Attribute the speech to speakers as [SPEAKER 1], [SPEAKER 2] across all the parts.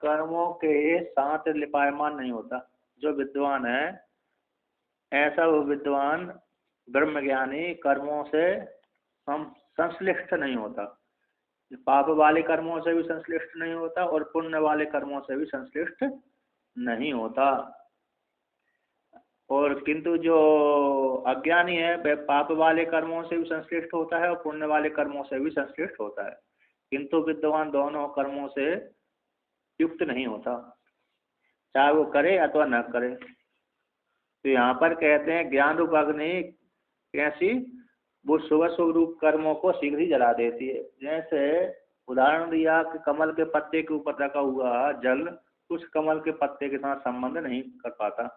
[SPEAKER 1] कर्मों के साथ लिपायमान नहीं होता। जो विद्वान है ऐसा वो विद्वान ब्रह्मज्ञानी कर्मों से हम संश्लिष्ट नहीं होता। पाप वाले कर्मों से भी संश्लिष्ट नहीं होता और पुण्य वाले कर्मों से भी संश्लिष्ट नहीं होता। और किंतु जो अज्ञानी है वह पाप वाले कर्मों से भी संश्लिष्ट होता है और पुण्य वाले कर्मों से भी संश्लिष्ट होता है, किंतु विद्वान दोनों कर्मों से युक्त नहीं होता, चाहे वो करे अथवा न करे। तो यहाँ पर कहते हैं ज्ञान रूप अग्नि कैसी, वो शुभ शुभ रूप कर्मों को शीघ्र ही जला देती है। जैसे उदाहरण दिया कि कमल के पत्ते के ऊपर रखा हुआ जल उस कमल के पत्ते के साथ संबंध नहीं कर पाता।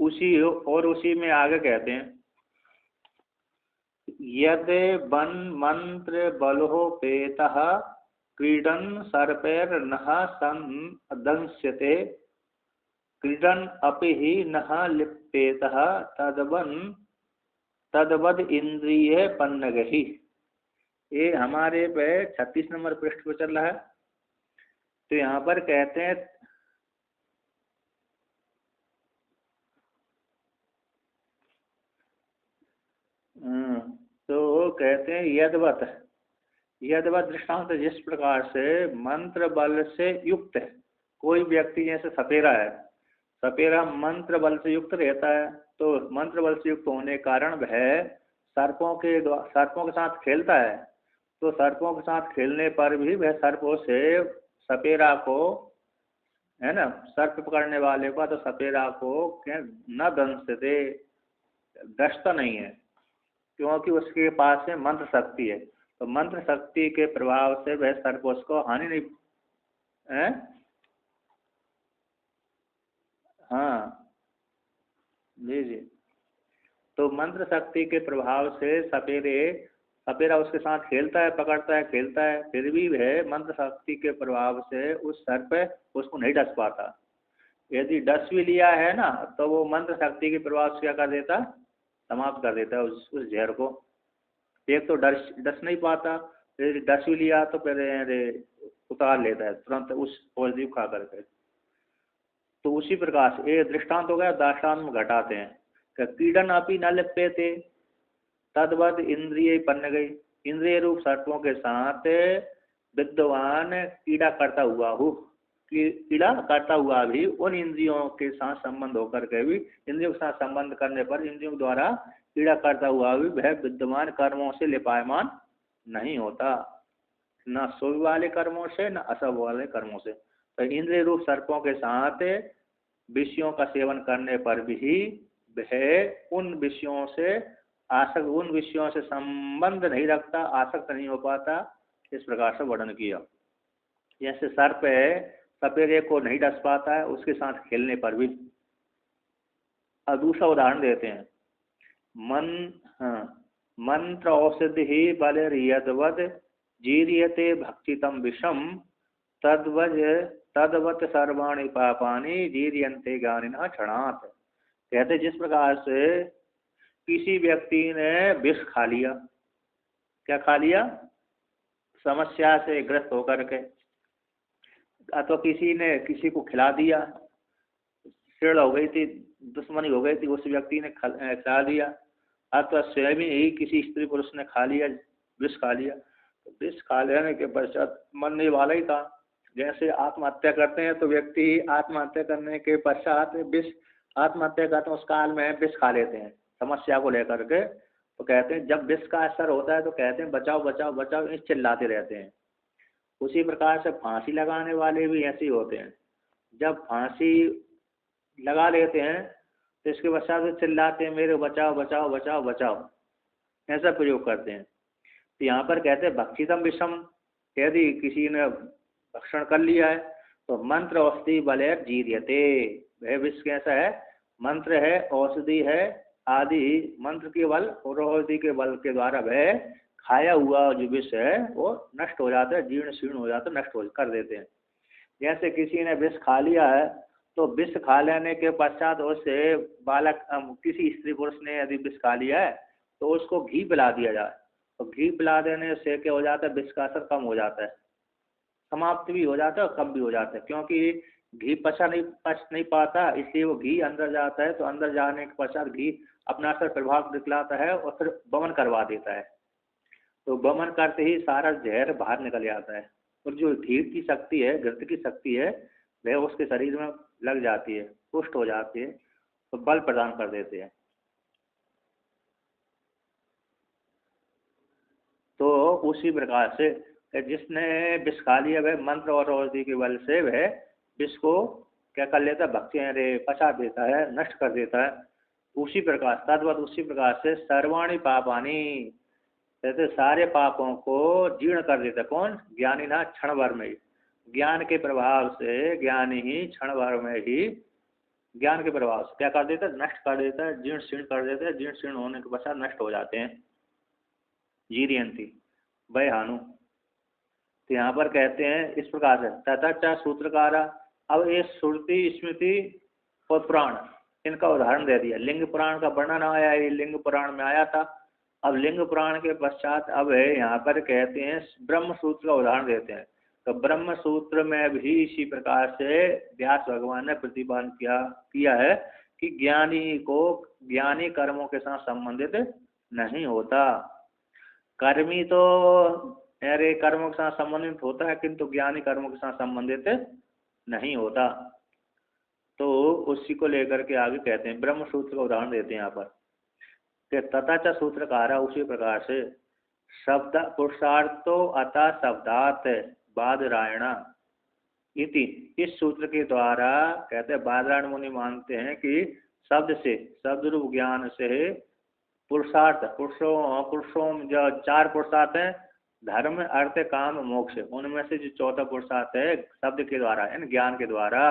[SPEAKER 1] उसी में आगे कहते हैं यद वन मंत्र बलोपेतः क्रीडन सर्पैर नः संदंस्यते क्रीडन अपि ही नः लिप्येतः तद्वद इंद्रिय पन्नगहि। ये हमारे पे 36 नंबर पृष्ठ पर चल रहा है। तो यहाँ पर कहते हैं तो कहते हैं यदवत दृष्टांत जिस प्रकार से मंत्र बल से युक्त है, कोई व्यक्ति जैसे सपेरा है, सपेरा मंत्र बल से युक्त रहता है, तो मंत्र बल से युक्त होने के कारण वह सर्पों के साथ खेलता है। तो सर्पों के साथ खेलने पर भी वह सर्पों से सपेरा को, है ना, सर्प पकड़ने वाले को तो सपेरा को न दंशते, दंशता नहीं है, क्योंकि उसके पास में मंत्र शक्ति है। तो मंत्र शक्ति के प्रभाव से वह सर्प उसको हानि नहीं है। हाँ जी जी। तो मंत्र शक्ति के प्रभाव से सपेरा उसके साथ खेलता है, पकड़ता है, खेलता है, फिर भी वह मंत्र शक्ति के प्रभाव से उस सर्प उसको नहीं डस पाता। यदि डस भी लिया है ना तो वो मंत्र शक्ति के प्रभाव से क्या कर देता, समाप्त कर देता है उस जहर को। एक तो डस नहीं पाता, फिर डस भी लिया तो फिर उतार लेता है तुरंत उस पॉजिटिव खा करके। तो उसी प्रकार से ये दृष्टांत हो गया, दाष्टान्त में घटाते हैं कि कीड़न अपि न लिप्यते तद्वद इंद्रिय पन्न गई। इंद्रिय रूप सर्पों के साथ विद्वान कीड़ा करता हुआ हो, कीड़ा करता हुआ भी उन इंद्रियों के साथ संबंध होकर के भी, इंद्रियों के साथ संबंध करने पर इंद्रियों द्वारा कीड़ा करता हुआ भी वह विद्यमान कर्मों से लिपायमान नहीं होता, न शुभ वाले कर्मों से न अशुभ वाले कर्मों से। तो इंद्रिय रूप सर्पों के साथ विषयों का सेवन करने पर भी वह उन विषयों से संबंध नहीं रखता, आसक्त नहीं हो पाता। इस प्रकार से वर्णन किया। जैसे सर्प है, सपेरे को नहीं डस पाता है उसके साथ खेलने पर भी। और दूसरा उदाहरण देते हैं, मंत्र औषधि ही बलयद्वद जीर्यते भक्षितम विषम तद्वत सर्वाणि पापानि जीर्यन्ते ज्ञानिनः क्षणात्। कहते जिस प्रकार से किसी व्यक्ति ने विष खा लिया, क्या खा लिया, समस्या से ग्रस्त होकर के, अथवा किसी ने किसी को खिला दिया, चिड़ हो गई थी, दुश्मनी हो गई थी, उस व्यक्ति ने खिला दिया, अथवा स्वयं ही किसी स्त्री पुरुष ने खा लिया, विष खा लिया। तो विष खा लेने के पश्चात मरने वाला ही था। जैसे आत्महत्या करते हैं तो व्यक्ति आत्महत्या करने के पश्चात विष, आत्महत्या करते उस काल में विष खा लेते हैं समस्या को लेकर के। तो कहते हैं जब विष का असर होता है तो कहते हैं बचाओ बचाओ बचाओ, इस चिल्लाते रहते हैं। उसी प्रकार से फांसी लगाने वाले भी ऐसे ही होते हैं, जब फांसी लगा लेते हैं तो इसके पश्चात चिल्लाते हैं मेरे बचाओ बचाओ बचाओ बचाओ, ऐसा प्रयोग करते हैं। तो यहाँ पर कहते हैं भक्षितम विषम, यदि किसी ने भक्षण कर लिया है तो मंत्र औषधि बलय जीर्यते, वह विष कैसा है, मंत्र है, औषधि है आदि, मंत्र के बल और औषधि के बल के द्वारा वह खाया हुआ जो विष है वो नष्ट हो जाता है, जीर्ण शीर्ण हो जाता है, नष्ट हो कर देते हैं। जैसे किसी ने विष खा लिया है तो विष खा लेने के पश्चात उससे बालक, किसी स्त्री पुरुष ने यदि विष खा लिया है तो उसको घी पिला दिया जाए, तो घी पिला देने से क्या हो जाता है, विष का असर कम हो जाता है। समाप्त भी हो जाता है और कम भी हो जाता है, क्योंकि घी पच नहीं पाता, इसलिए वो घी अंदर जाता है, तो अंदर जाने के पश्चात घी अपना असर प्रभाव दिखलाता है और फिर वमन करवा देता है। तो वमन करते ही सारा जहर बाहर निकल जाता है, और जो घी की शक्ति है, घृत की शक्ति है, वह उसके शरीर में लग जाती है, पुष्ट हो जाती है, तो बल प्रदान कर देते हैं। तो उसी प्रकार से जिसने विष खा लिया, वह मंत्र और औषधि के बल से वह विष को क्या कर लेता है, भक्षे पचा देता है, नष्ट कर देता है। उसी प्रकार तद्वत उसी प्रकार से सर्वाणी पापानी, जैसे सारे पापों को जीर्ण कर देता है। कौन? ज्ञानी ना, क्षण भर में ही, ज्ञान के प्रभाव से ज्ञानी ही क्षण भर में ही ज्ञान के प्रभाव से क्या कर देता है, नष्ट कर देता है, जीर्ण शीर्ण कर देता है। जीर्ण शीर्ण होने के पश्चात नष्ट हो जाते हैं। जीरियंती वह हानु। तो यहाँ पर कहते हैं इस प्रकार से तथा सूत्रकारा। अब ये श्रुति स्मृति और पुराण, इनका उदाहरण दे दिया। लिंग पुराण का वर्णन आया, ये लिंग पुराण में आया था। अब लिंग पुराण के पश्चात अब है यहाँ पर कहते हैं ब्रह्म सूत्र का उदाहरण देते हैं। तो ब्रह्म सूत्र में भी इसी प्रकार से व्यास भगवान ने प्रतिपादन किया है कि ज्ञानी को ज्ञानी कर्मों के साथ संबंधित नहीं होता। कर्मी तो अरे कर्मों के साथ संबंधित होता है, किंतु ज्ञानी कर्मों के साथ संबंधित नहीं होता। तो उसी को लेकर के आगे कहते हैं, ब्रह्म सूत्र का उदाहरण देते हैं यहाँ पर कि तथा च सूत्रकारा, उसी प्रकार से शब्द पुरुषार्थो अतः शब्दार्थ बादरायणा इति, इस सूत्र के द्वारा कहते हैं बादरायण मुनि मानते हैं कि शब्द से, शब्द रूप ज्ञान से पुरुषार्थ, पुरुषों जो चार पुरुषार्थ हैं, धर्म अर्थ काम मोक्ष, उनमें से जो चौथा पुरुषार्थ है शब्द के द्वारा, यानी ज्ञान के द्वारा,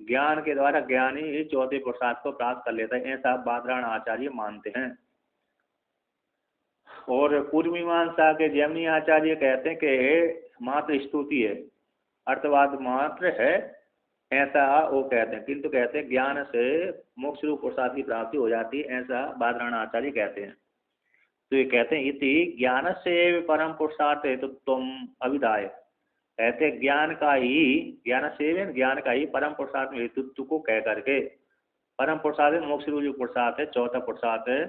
[SPEAKER 1] ज्ञान के द्वारा ज्ञानी ही चौथे पुरुषार्थ को प्राप्त कर लेता है, ऐसा बादरायण आचार्य मानते हैं। और पूर्व मीमांसा के जैमिनी आचार्य कहते हैं कि मात्र स्तुति है, अर्थवाद मात्र है, ऐसा वो कहते हैं। किंतु कहते हैं ज्ञान से मोक्ष रूप पुरुषार्थ की प्राप्ति हो जाती है, ऐसा बादरायण आचार्य कहते हैं। तो ये कहते हैं इति ज्ञान से परम पुरुषार्थ है, तो तुम अभिधाय, कहते हैं ज्ञान का ही परम पुरुषार्थ में हेतुत्व को कह करके, परम पुरुषार्थ मोक्ष रूप पुरुषार्थ है, चौथा पुरुषार्थ है,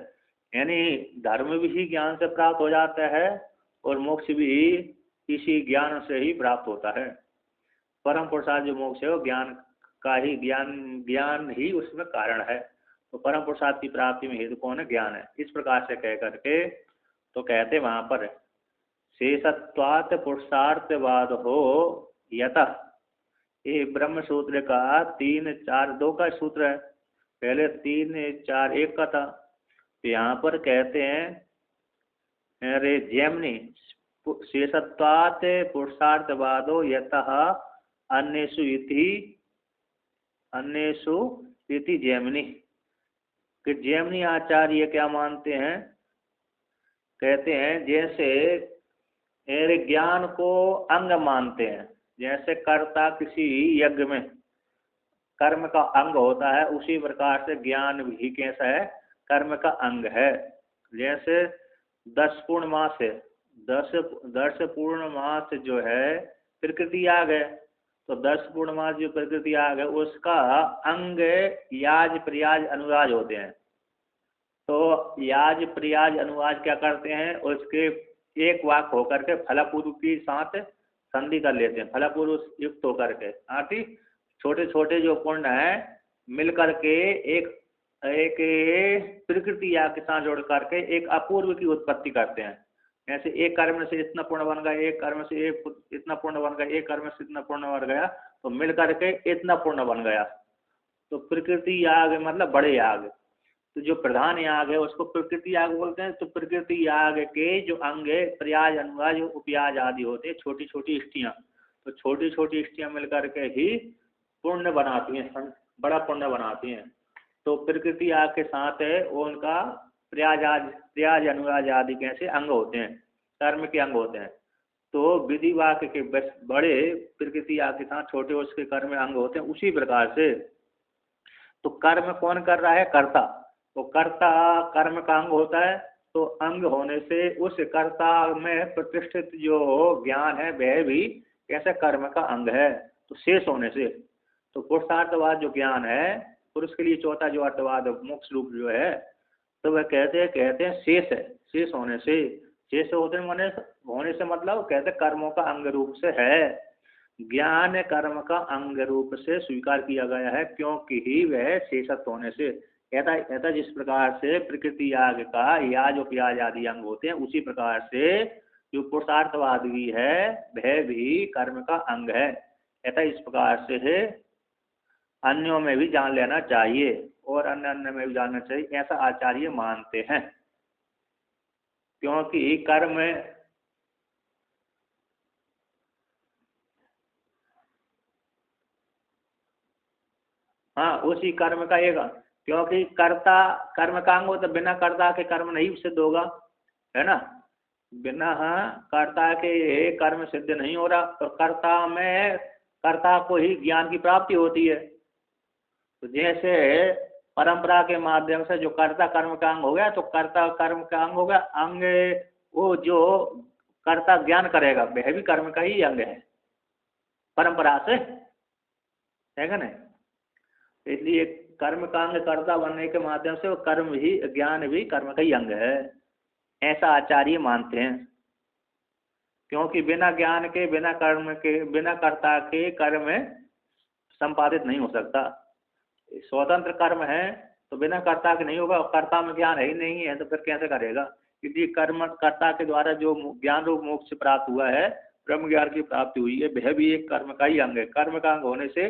[SPEAKER 1] यानी धर्म भी ज्ञान से प्राप्त हो जाता है और मोक्ष भी इसी ज्ञान से ही प्राप्त होता है। परम पुरुषार्थ जो मोक्ष है वो ज्ञान का ही, ज्ञान ही उसमें कारण है। तो परम पुरुषार्थ की प्राप्ति में हेतु कौन है? ज्ञान है। इस प्रकार से कह करके तो कहते वहां पर शेषत्वात् पुरुषार्थवाद हो यतः, ये ब्रह्म सूत्र का 3, 4, 2 का सूत्र है, पहले 3, 4, 1 का था। तो यहाँ पर कहते हैं अरे जैमिनी शेषत्वात् पुरुषार्थवादो यतः अन्येषु इति जैमिनी, कि जैमिनी आचार्य क्या मानते हैं, कहते हैं जैसे ज्ञान को अंग मानते हैं, जैसे कर्ता किसी यज्ञ में कर्म का अंग होता है, उसी प्रकार से ज्ञान भी कैसा है? कर्म का अंग है। जैसे 10 पूर्णमास है, 10 पूर्णमास जो है प्रकृति याग है, तो 10 पूर्णमास जो प्रकृति याग है उसका अंग याज प्रयाज अनुराज होते हैं। तो याज प्रयाज अनुवाद क्या करते हैं, उसके एक वाक होकर के फलपूर्व के साथ संधि कर लेते हैं, फलपूर्व युक्त होकर के, आती छोटे छोटे जो पुण्य हैं मिल करके एक प्रकृति याग के साथ जोड़ करके एक अपूर्व की उत्पत्ति करते हैं। ऐसे एक कर्म से इतना पुण्य बन गया, एक कर्म से इतना पुण्य बन गया, एक कर्म से इतना पुण्य बन गया, तो मिल करके इतना पुण्य बन गया। तो प्रकृति याग मतलब बड़े याग, तो जो प्रधान याग है उसको प्रकृति याग बोलते हैं। तो प्रकृति याग के जो अंग प्रयाज अनुराज उपयाज आदि होते हैं, छोटी छोटी इष्टियाँ, तो छोटी छोटी इष्टियाँ मिलकर के ही पुण्य बनाती हैं, बड़ा पुण्य बनाती हैं। तो प्रकृति याग के साथ है वो उनका प्रयाज अनुराज आदि कैसे अंग होते हैं, कर्म के अंग होते हैं। तो विधि वाक्य के बड़े प्रकृति याग के साथ छोटे उसके कर्म अंग होते हैं। उसी प्रकार से तो कर्म कौन कर रहा है? कर्ता। तो कर्ता कर्म का अंग होता है, तो अंग होने से उस कर्ता में प्रतिष्ठित जो ज्ञान है वह भी कैसे कर्म का अंग है, तो शेष होने से। तो पुरुषार्थवाद जो ज्ञान है, पुरुष के लिए चौथा जो अर्थवाद मोक्ष रूप जो है, तो वह कहते हैं शेष है, शेष होने से। शेष होने से मतलब कहते कर्मों का अंग रूप से है। ज्ञान कर्म का अंग रूप से स्वीकार किया गया है, क्योंकि ही वह शेषत्व होने से। ऐसा जिस प्रकार से प्रकृति याग का याज उपयाज आदि अंग होते हैं, उसी प्रकार से जो पुरुषार्थवाद भी है वह भी कर्म का अंग है। ऐसा इस प्रकार से है, अन्यों में भी जान लेना चाहिए और अन्य में भी जानना चाहिए, ऐसा आचार्य मानते हैं। क्योंकि कर्म हाँ उसी कर्म का एक, क्योंकि कर्ता कर्म का अंग हो तो बिना कर्ता के कर्म नहीं सिद्ध होगा, है ना। बिना कर्ता के ये कर्म सिद्ध नहीं हो रहा, तो कर्ता को ही ज्ञान की प्राप्ति होती है। तो जैसे परंपरा के माध्यम से जो कर्ता कर्म का अंग हो गया, तो कर्ता कर्म का अंग हो गया, अंग वो जो कर्ता ज्ञान करेगा वह भी कर्म का ही अंग है परंपरा से, है क्या नहीं। इसलिए कर्म का अंग कर्ता बनने के माध्यम से वो कर्म ही ज्ञान भी कर्म का ही अंग है, ऐसा आचार्य मानते हैं। क्योंकि बिना ज्ञान के बिना कर्म के बिना कर्ता के कर्म संपादित नहीं हो सकता। स्वतंत्र कर्म है तो बिना कर्ता के नहीं होगा, और कर्ता में ज्ञान है ही नहीं है तो फिर कैसे करेगा। क्योंकि कर्म कर्ता के द्वारा जो ज्ञान रूप मोक्ष प्राप्त हुआ है, ब्रह्म ज्ञान की प्राप्ति हुई है, वह भी एक कर्म का ही अंग है। कर्म का अंग होने से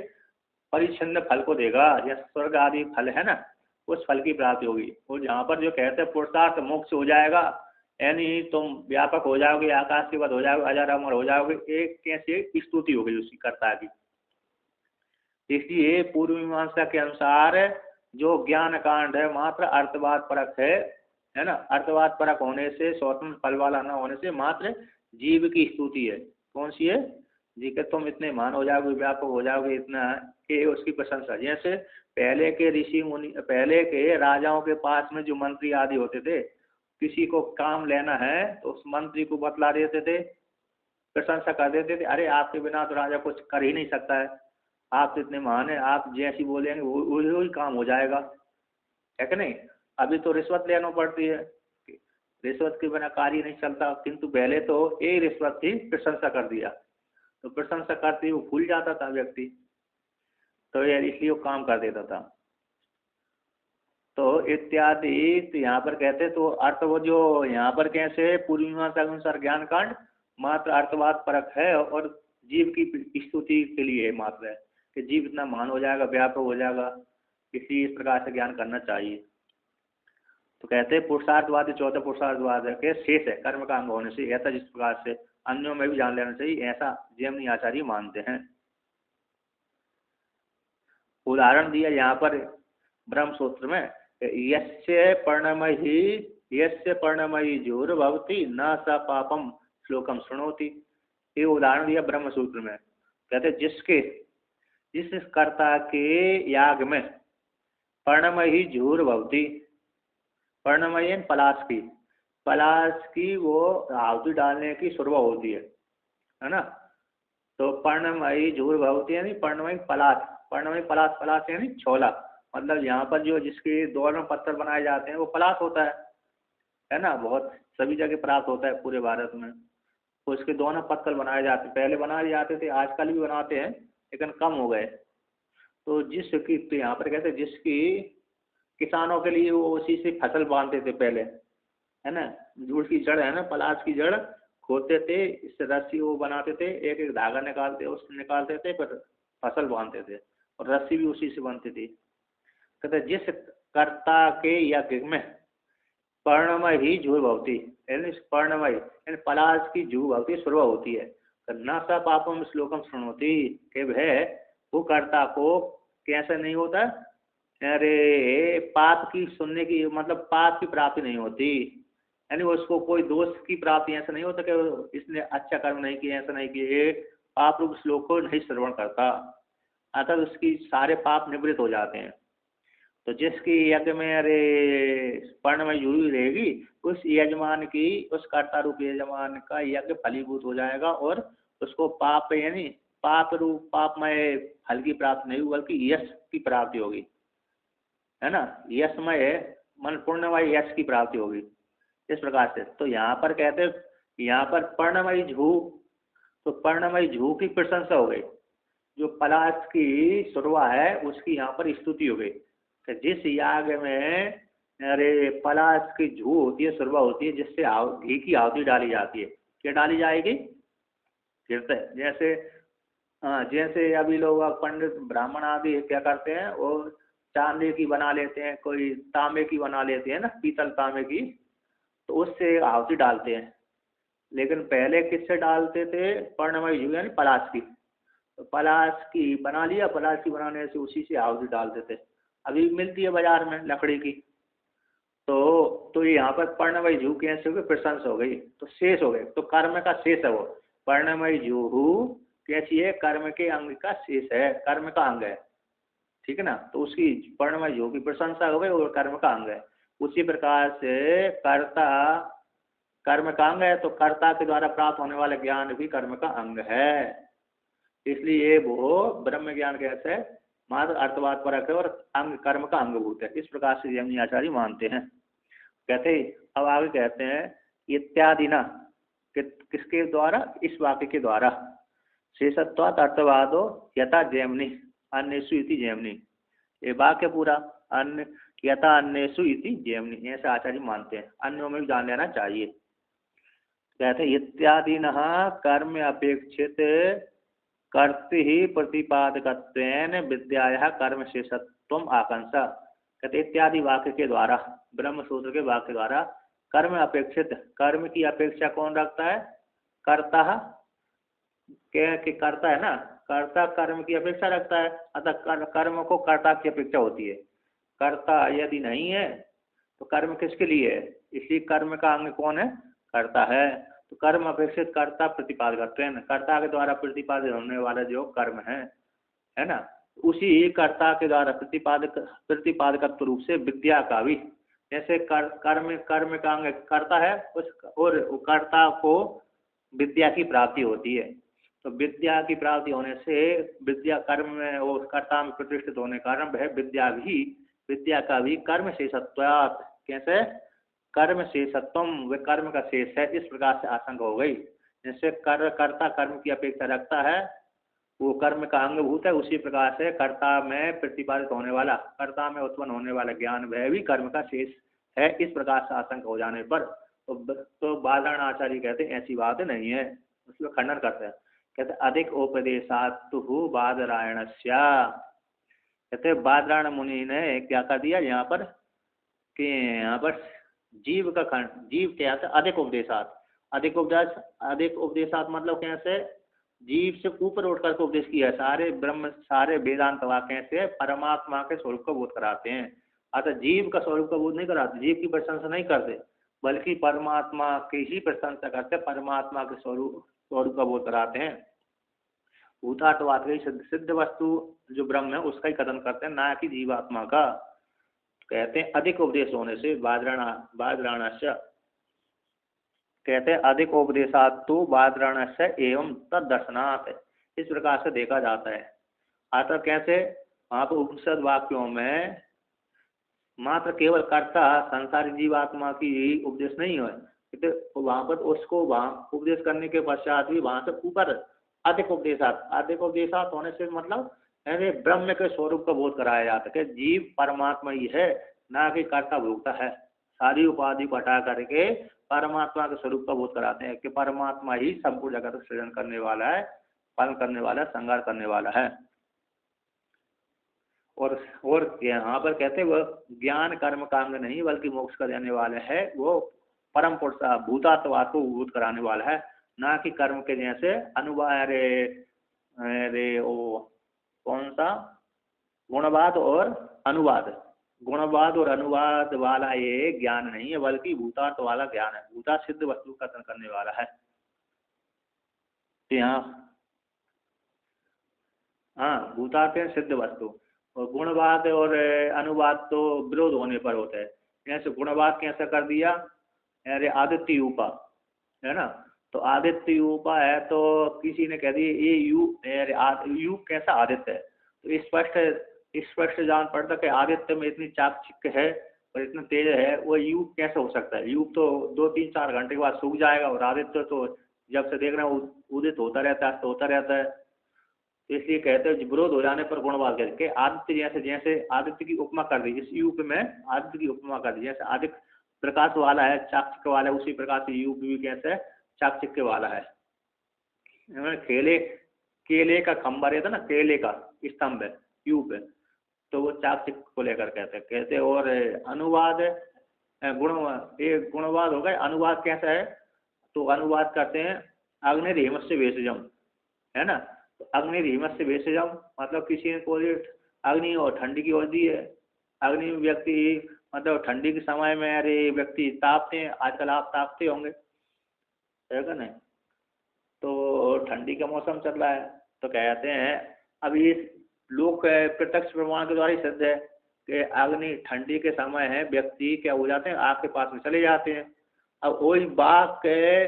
[SPEAKER 1] परिच्छिन्न फल को देगा, या स्वर्ग आदि फल है ना, उस फल की प्राप्ति होगी। और जहाँ पर जो कहते हैं पुरुषार्थ मोक्ष हो जाएगा, यानी तुम व्यापक हो जाओगे, आकाश के बाद हो जाओगे, अजर अमर हो जाओगे, एक कैसे स्तुति हो गई उसकी कर्ता की। इसलिए पूर्व मीमांसा के अनुसार जो ज्ञान कांड है मात्र अर्थवाद परक है ना। अर्थवाद परक होने से, स्वतंत्र फल वाला न होने से मात्र जीव की स्तुति है। कौन सी है जी, के तुम इतने मान हो जाओगे, व्यापक हो जाओगे, इतना के उसकी प्रशंसा। जैसे पहले के ऋषि मुनि, पहले के राजाओं के पास में जो मंत्री आदि होते थे, किसी को काम लेना है तो उस मंत्री को बतला देते थे, प्रशंसा कर देते थे, अरे आपके बिना तो राजा कुछ कर ही नहीं सकता है, आप तो इतने महान है, आप जैसी बोलेंगे वही काम हो जाएगा, है कि नहीं। अभी तो रिश्वत लेना पड़ती है, रिश्वत के बिना कार्य नहीं चलता, किंतु पहले तो एक रिश्वत थी, प्रशंसा कर दिया, तो प्रशंसा करते ही वो भूल जाता था व्यक्ति, तो यार इसलिए वो काम कर देता था। तो इत्यादि तो यहाँ पर कहते, तो अर्थ वो जो यहाँ पर कैसे पूर्व मीमांसा के अनुसार ज्ञान कांड मात्र अर्थवाद परक है, और जीव की स्तुति के लिए मात्र है कि जीव इतना महान हो जाएगा, व्यापक हो जाएगा, इसी इस प्रकार से ज्ञान करना चाहिए। तो कहते हैं पुरुषार्थवाद चौथा पुरुषार्थवाद है कि शेष है कर्म का अंग होने से, ऐसा जिस प्रकार से अन्यों में भी जान लेना चाहिए, ऐसा जैमिनी आचार्य मानते हैं। उदाहरण दिया यहाँ पर ब्रह्म सूत्र में, यस्य पर्णमयी जुर्भवति न स पापम श्लोकम शृणोति। ये उदाहरण दिया ब्रह्म सूत्र में। कहते जिस कर्ता के याग में पर्णमयी झूर भवती, पर्णमयी पलाश की वो आहुति डालने की शुरुआत होती है ना। तो पर्णमयी झूर भवती यानी पर्णमयी पलाश यानी छोला, मतलब यहाँ पर जो जिसके दोनों पत्थर बनाए जाते हैं वो पलाश होता है ना। बहुत सभी जगह प्राप्त होता है पूरे भारत में, तो इसके दोनों पत्थर बनाए जाते, पहले बनाए जाते थे, आजकल भी बनाते हैं लेकिन कम हो गए। तो जिसकी, तो यहाँ पर कहते हैं जिसकी किसानों के लिए वो उसी से फसल बांधते थे पहले, है ना। जूड़ की जड़ है ना, पलाश की जड़ खोदते थे, इससे रस्सी वो बनाते थे, एक एक धागा निकालते थे, फिर फसल बांधते थे, और रस्सी भी उसी से बनती थी। कहते जिस कर्ता के यज्ञ में पर्णमय ही जू भवती, यानी पर्णमय यानी पलाश की जू भवती शुरू होती है, न सा पापम श्लोकम शृणोति, कि वह वो कर्ता को कैसे नहीं होता, अरे पाप की सुनने की, मतलब पाप की प्राप्ति नहीं होती, यानी उसको कोई दोष की प्राप्ति ऐसा नहीं होता कि इसने अच्छा कर्म नहीं किया, ऐसा नहीं किया, पाप रूप श्लोक को नहीं श्रवण करता, अतः उसकी सारे पाप निवृत्त हो जाते हैं। तो जिसकी यज्ञ में अरे पर्णमय जुड़ी रहेगी, उस यजमान की, उस कर्ता रूप यजमान का यज्ञ फलीभूत हो जाएगा, और उसको पाप यानी पाप रूप पापमय फल की प्राप्ति नहीं बल्कि यश की प्राप्ति होगी, है ना। यशमय मन पूर्णमय यश की प्राप्ति होगी इस प्रकार से। तो यहाँ पर कहते हैं, यहाँ पर पर्णमयी झू, तो पर्णमयी झू की प्रशंसा हो गई। जो पलाश की सुरवा है उसकी यहाँ पर स्तुति हो गई कि जिस याग में अरे पलाश की झू होती है, सुरवा होती है, जिससे घी की आहुति डाली जाती है। क्या डाली जाएगी? कीर्तन। जैसे जैसे अभी लोग पंडित ब्राह्मण आदि क्या करते हैं, वो चांदी की बना लेते हैं, कोई तांबे की बना लेते हैं ना, पीतल तांबे की, तो उससे आहुति डालते हैं। लेकिन पहले किससे डालते थे? पर्णमयी झू यानी पलाश की। तो पलाश की बना लिया, पलाश की बनाने से उसी से आहुति डालते थे। अभी मिलती है बाजार में लकड़ी की। तो यहाँ पर पर्णमयी झू कैसे हो गई? प्रशंसा हो गई, तो शेष हो गए, तो कर्म का शेष है वो। पर्णमयी झू कैसी है? कर्म के अंग का शेष है, कर्म का अंग है, ठीक है ना। तो उसकी पर्णमयी झू की प्रशंसा हो गई और कर्म का अंग है। उसी प्रकार से कर्ता कर्म का अंग है, तो कर्ता के द्वारा प्राप्त होने वाला ज्ञान भी कर्म का अंग है। इसलिए वो ब्रह्म ज्ञान कैसे है? मात्र अर्थवाद परक है और अंग कर्म का अंगभूत है। इस प्रकार से जैमिनी आचार्य मानते हैं। कहते अब आगे कहते हैं इत्यादि ना, किसके द्वारा? इस वाक्य के द्वारा। शेषत्वात् अर्थवादो यथा जैमिनी अन्येषु इति जैमिनी। ये वाक्य पूरा अन्य यथा अन्येषु इति जैमिनी, ऐसा आचार्य मानते हैं। अन्यों में भी जान लेना चाहिए। कहते इत्यादि न कर्म अपेक्षित कर्तृ ही प्रतिपादकत्वेन विद्याया कर्म शेषत्वम आकांक्षा। कहते इत्यादि वाक्य के द्वारा, ब्रह्म सूत्र के वाक्य द्वारा कर्म अपेक्षित, कर्म की अपेक्षा कौन रखता है? कर्ता के कर्ता है ना, कर्ता कर्म की अपेक्षा रखता है। अतः कर्म को कर्ता की अपेक्षा होती है। कर्ता यदि नहीं है तो कर्म किसके लिए है? इसलिए कर्म का अंग कौन है? कर्ता है। तो कर्म अपेक्षित कर्ता प्रतिपादक, कर्ता के द्वारा प्रतिपादित होने वाला जो कर्म है ना, उसी कर्ता के द्वारा प्रतिपादकत्व रूप से विद्या का भी, जैसे कर्म का अंग कर्ता है, उस और कर्ता को विद्या की प्राप्ति होती है। तो विद्या की प्राप्ति होने से विद्या कर्म में और कर्ता में प्रतिष्ठित होने के कारण वह विद्या का भी कर्म शेषत्वात्, कैसे? कर्म शेषत्वम, वे कर्म का शेष है, इस प्रकार से आशंका हो गई। जैसे कर्ता कर्म की अपेक्षा रखता है, वो कर्म का अंगभूत है, उसी प्रकार से कर्ता में प्रतिपादित होने वाला, कर्ता में उत्पन्न होने वाला ज्ञान वह भी कर्म का शेष है। इस प्रकार से आशंका हो जाने पर तो बादरायण आचार्य कहते हैं ऐसी बात नहीं है, उसमें खंडन करते हैं। कहते अधिक उपदेशातु बादरायणस्य, कहते बादरायण मुनि ने क्या कर दिया यहाँ पर कि यहाँ पर जीव का खंड, जीव क्या है? अधिक उपदेशात, अधिक उपदेशात मतलब कैसे? जीव से ऊपर उठ करके उपदेश किया। सारे वेदांत वाक्य से परमात्मा के स्वरूप का बोध कराते हैं। अतः जीव का स्वरूप का बोध नहीं कराते, जीव की प्रशंसा नहीं करते, बल्कि परमात्मा की ही प्रशंसा करते, परमात्मा के स्वरूप का बोध कराते हैं। भूतार्थवाद की सिद्ध वस्तु जो ब्रह्म है उसका ही कथन करते हैं, ना कि जीवात्मा का। कहते हैं अधिक उपदेश होने से बादरायणस्य, कहते हैं अधिक उपदेशातु बादरायणस्य एवं तद्दर्शनात्, इस प्रकार से देखा जाता है। अतः कैसे? वहाँ पर उपनिषद वाक्यों में मात्र केवल कर्ता संसारी जीवात्मा की उपदेश नहीं है, तो वहाँ पर उसको वहाँ उपदेश करने के पश्चात भी वहाँ से ऊपर अधिक उपदेशात होने से मतलब अरे ब्रह्म के स्वरूप का बोध कराया जाता है कि जीव परमात्मा ही है, ना कि कर्ता भोक्ता है। सारी उपाधि को हटा करके परमात्मा के स्वरूप का बोध कराते हैं कि परमात्मा ही संपूर्ण जगत का सृजन करने वाला है, पालन करने वाला है, संहार करने वाला है। और यहाँ पर कहते हैं वह ज्ञान कर्म का अंग नहीं बल्कि मोक्ष का देने वाला है, वो परम पुरुष भूतात्वाद को बोध कराने वाला है, ना कि कर्म के जैसे अनुवाद रे ओ कौन सा गुणवाद और अनुवाद वाला ये ज्ञान नहीं है, बल्कि भूतार्थ वाला ज्ञान है, भूता सिद्ध वस्तु का कथन करने वाला है। यहाँ हाँ, भूतार्थ सिद्ध वस्तु, और गुणवाद और अनुवाद तो विरोध होने पर होता है। जैसे गुणवाद कैसे कर दिया? अरे आदित्य रूपा है ना, तो आदित्य यूपा है, तो किसी ने कह दिया ये यू कैसा आदित्य है, तो स्पष्ट स्पष्ट जान पड़ता कि आदित्य में इतनी चाकचिक्य है और इतना तेज है, वो युग कैसे हो सकता है। युग तो 2 3 4 घंटे के बाद सूख जाएगा, और आदित्य तो जब से देख रहे हैं उदित होता रहता है, अस्त होता रहता है। तो इसलिए कहते हैं विरोध हो जाने पर गुणवाद करके आदित्य जैसे जैसे आदित्य की उपमा कर दी, इस युग में आदित्य की उपमा कर दी, जैसे आदित्य प्रकाश वाला है, चाकचिक्य वाला है, उसी प्रकार से युग भी कैसे चाकचिक्य वाला है। केले केले का खंबा रहता ना, केले का स्तंभ है यूप है, तो वो चाकचिक्य को लेकर कहते हैं। और अनुवाद गुणवाद, ये गुणवाद हो गए। अनुवाद कैसा है, तो अनुवाद करते हैं अग्निर्हिमस्य भेषजम, है ना। तो अग्निर्हिमस्य भेषजम मतलब किसी ने कोई अग्नि और ठंडी की ओर दी है। अग्नि में व्यक्ति मतलब ठंडी के समय में अरे व्यक्ति तापते हैं, आजकल आप तापते होंगे, है क्या नहीं। तो ठंडी का मौसम चल रहा है, तो कहते हैं अब ये लोग प्रत्यक्ष प्रमाण के द्वारा ही सिद्ध है कि अग्नि ठंडी के समय है, व्यक्ति क्या हो जाते हैं आग के पास में चले जाते हैं। अब वही बात के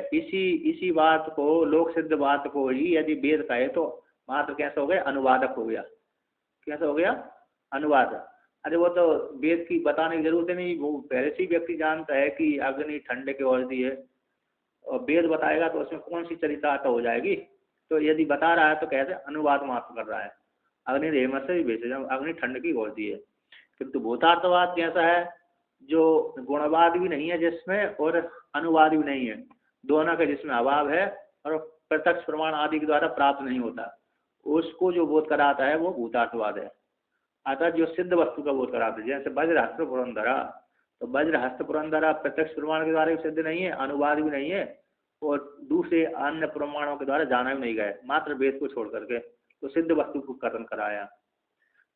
[SPEAKER 1] इसी बात को, लोक सिद्ध बात को ही यदि वेद कहे तो मात्र कैसा हो गया, अनुवादक हो गया। कैसा हो गया, अनुवादक। अरे वो तो वेद की बताने की जरूरत नहीं, वो पहले से ही व्यक्ति जानता है कि अग्नि ठंडे की ओर दी है, और वेद बताएगा तो उसमें कौन सी चरितार्थ हो जाएगी। तो यदि बता रहा है तो कहते अनुवाद मात्र कर रहा है। अग्निर्हिम से भी भेजे, अग्नि ठंड की ओर दी है। किंतु भूतार्थवाद कैसा है, जो गुणवाद भी नहीं है जिसमें, और अनुवाद भी नहीं है, दोनों का जिसमें अभाव है, और प्रत्यक्ष प्रमाण आदि के द्वारा प्राप्त नहीं होता, उसको जो बोध कराता है वो भूतार्थवाद है। अतः जो सिद्ध वस्तु का बोध कराता है, जैसे वज्र हस्त पुरंदरा, तो वज्र हस्त पुरंदरा प्रत्यक्ष प्रमाण के द्वारा भी सिद्ध नहीं है, अनुवाद भी नहीं है, और दूसरे अन्य प्रमाणों के द्वारा जाना भी नहीं गए, मात्र वेद को छोड़ करके। तो सिद्ध वस्तु को कथन कराया,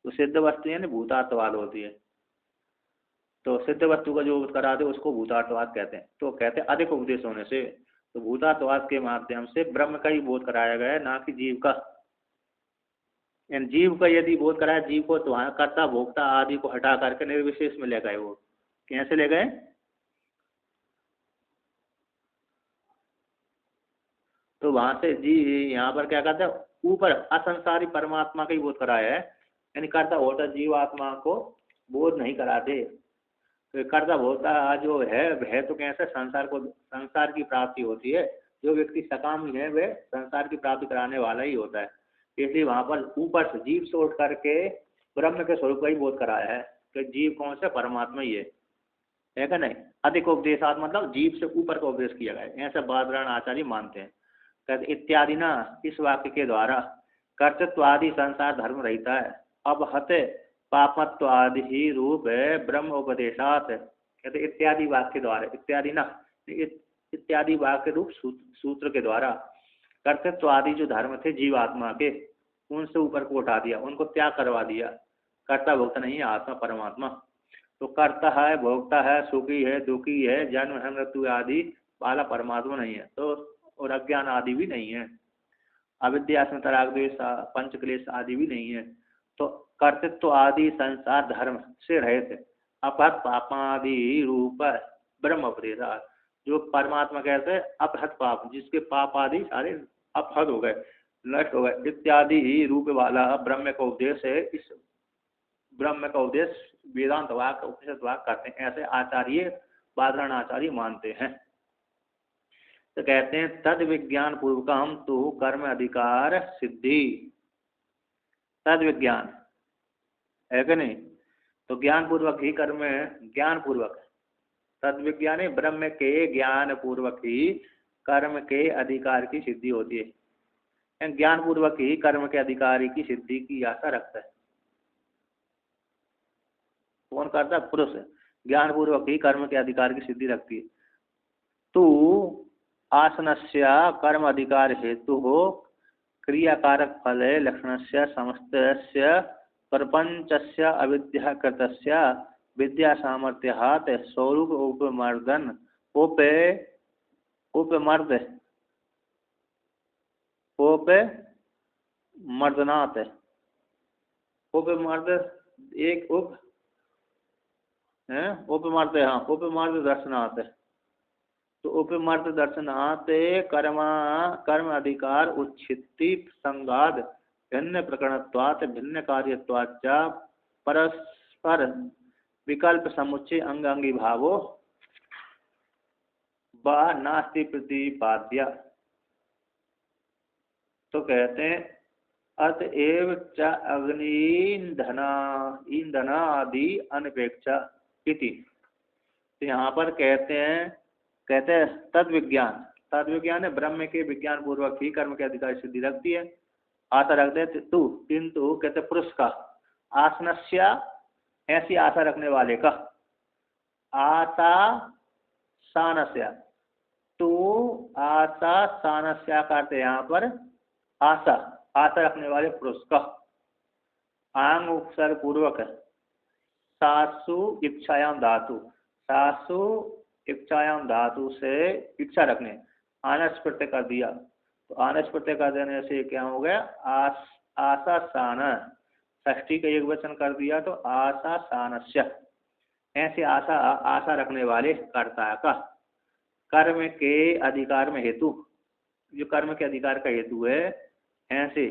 [SPEAKER 1] तो सिद्ध वस्तु यानी भूतार्थवाद होती है। तो सिद्ध वस्तु का जो कराते उसको भूतार्थवाद कहते हैं। तो कहते हैं अधिक उपदेश होने से, तो भूतार्थवाद के माध्यम से ब्रह्म का ही बोध कराया गया है, ना कि जीव का। जीव का यदि बोध कराया, जीव को तो वहां कर्ता भोक्ता आदि को हटा करके निर्विशेष में ले गए। वो कैसे ले गए, तो वहां से जी यहाँ पर क्या कहते हैं, ऊपर असंसारी परमात्मा का ही बोध कराया है, यानी कर्ता होता जीवात्मा को बोध नहीं कराते। तो कर्ता होता जो है तो कैसे संसार की प्राप्ति होती है। जो व्यक्ति सकामी है वह संसार की प्राप्ति कराने वाला ही होता है। इसलिए वहां पर ऊपर से जीव से उठ करके ब्रह्म के स्वरूप का ही बोध कराया है कि जीव कौन सा, परमात्मा ही है क्या नहीं। अधिक उपदेशात मतलब जीव से ऊपर का उपदेश किया गया है, ऐसा बादरायण आचार्य मानते हैं। कहते इत्यादि ना, इस वाक्य के द्वारा कर्तृत्व आदि संसार धर्म रहता है। अब हते पापत्व आदि ही रूप है ब्रह्म उपदेशात। कहते इत्यादि वाक्य द्वारा, इत्यादि ना इत्यादि वाक्य रूप सूत्र के द्वारा कर्तृत्व आदि जो धर्म थे जीवात्मा के, उनसे ऊपर को उठा दिया, उनको त्याग करवा दिया। कर्ता भोक्ता नहीं है आत्मा परमात्मा। तो कर्ता है, भोक्ता है, सुखी है, दुखी है, जन्म है, मृत्यु आदि वाला परमात्मा नहीं है। तो और अज्ञान आदि भी नहीं है, अविद्या अस्मिता राग द्वेष पंचक्लेश आदि भी नहीं है। तो कर्तृत्व आदि संसार धर्म से रहित अपहत पापादि रूप ब्रह्म उपदेश, जो परमात्मा कहते हैं अपहत पाप, जिसके पाप आदि सारे अपहत हो गए, नष्ट हो गए, इत्यादि ही रूप वाला ब्रह्म का उपदेश है। इस ब्रह्म का उपदेश वेदांत वाक उपनिषद वाक करते हैं, ऐसे आचार्य बादरायण आचार्य मानते हैं। तो कहते हैं तद विज्ञान पूर्वक हम तो कर्म अधिकार सिद्धि, तद विज्ञान है कि नहीं, तो ज्ञान पूर्वक ही कर्म, ज्ञान पूर्वक तद विज्ञान ब्रह्म के ज्ञान पूर्वक ही कर्म के अधिकार की सिद्धि होती है। ज्ञान पूर्वक ही कर्म के अधिकारी की सिद्धि की आशा रखता है। कौन करता है, पुरुष। ज्ञान पूर्वक ही कर्म के अधिकार की सिद्धि रखती है। तो आसनस्य कर्म अधिकार हेतु हो क्रियाकारक फल लक्षण से समस्तस्य प्रपंचस्य अविद्याकृतस्य विद्या सामर्थ्यात् स्वरूप उपमर्दन उपमर्द उपमर्दनात्, उपमर्द एक उप है, उपमर्द, हाँ उपमर्द दर्शनात्। तो उपमर्द दर्शनात् कर्म अधिकार उच्छित्ति संगाद भिन्न प्रकरणत्वात् भिन्न कार्यत्वाच्च परस्पर विकल्प समुच्चय अंगांगी भावो व नास्ति प्रतिपाद्य। तो कहते हैं अतएव च अग्नि ईंधन आदि अनपेक्षा इति। तो यहाँ पर कहते हैं तद विज्ञान है ब्रह्म के विज्ञान पूर्वक ही कर्म के अधिकार सिद्धि रखती है, आशा रखते हैं तू, किंतु कहते पुरुष का आसनस्या ऐसी आशा रखने वाले का, आशा सानस्या, तो आशा सानस्या करते यहाँ पर आशा रखने वाले पुरुष का आंग उपसर्ग पूर्वक सासु इच्छायाम धातु, सासु इच्छायाम धातु से इच्छा रखने आनस प्रत्यय कर दिया। तो आनस प्रत्यय कर देने से क्या हो गया, आशा सान, षष्ठी का एक वचन कर दिया तो आशा सानस्य, ऐसे आशा रखने वाले कर्ता का कर्म के अधिकार में हेतु, जो कर्म के अधिकार का हेतु है, ऐसे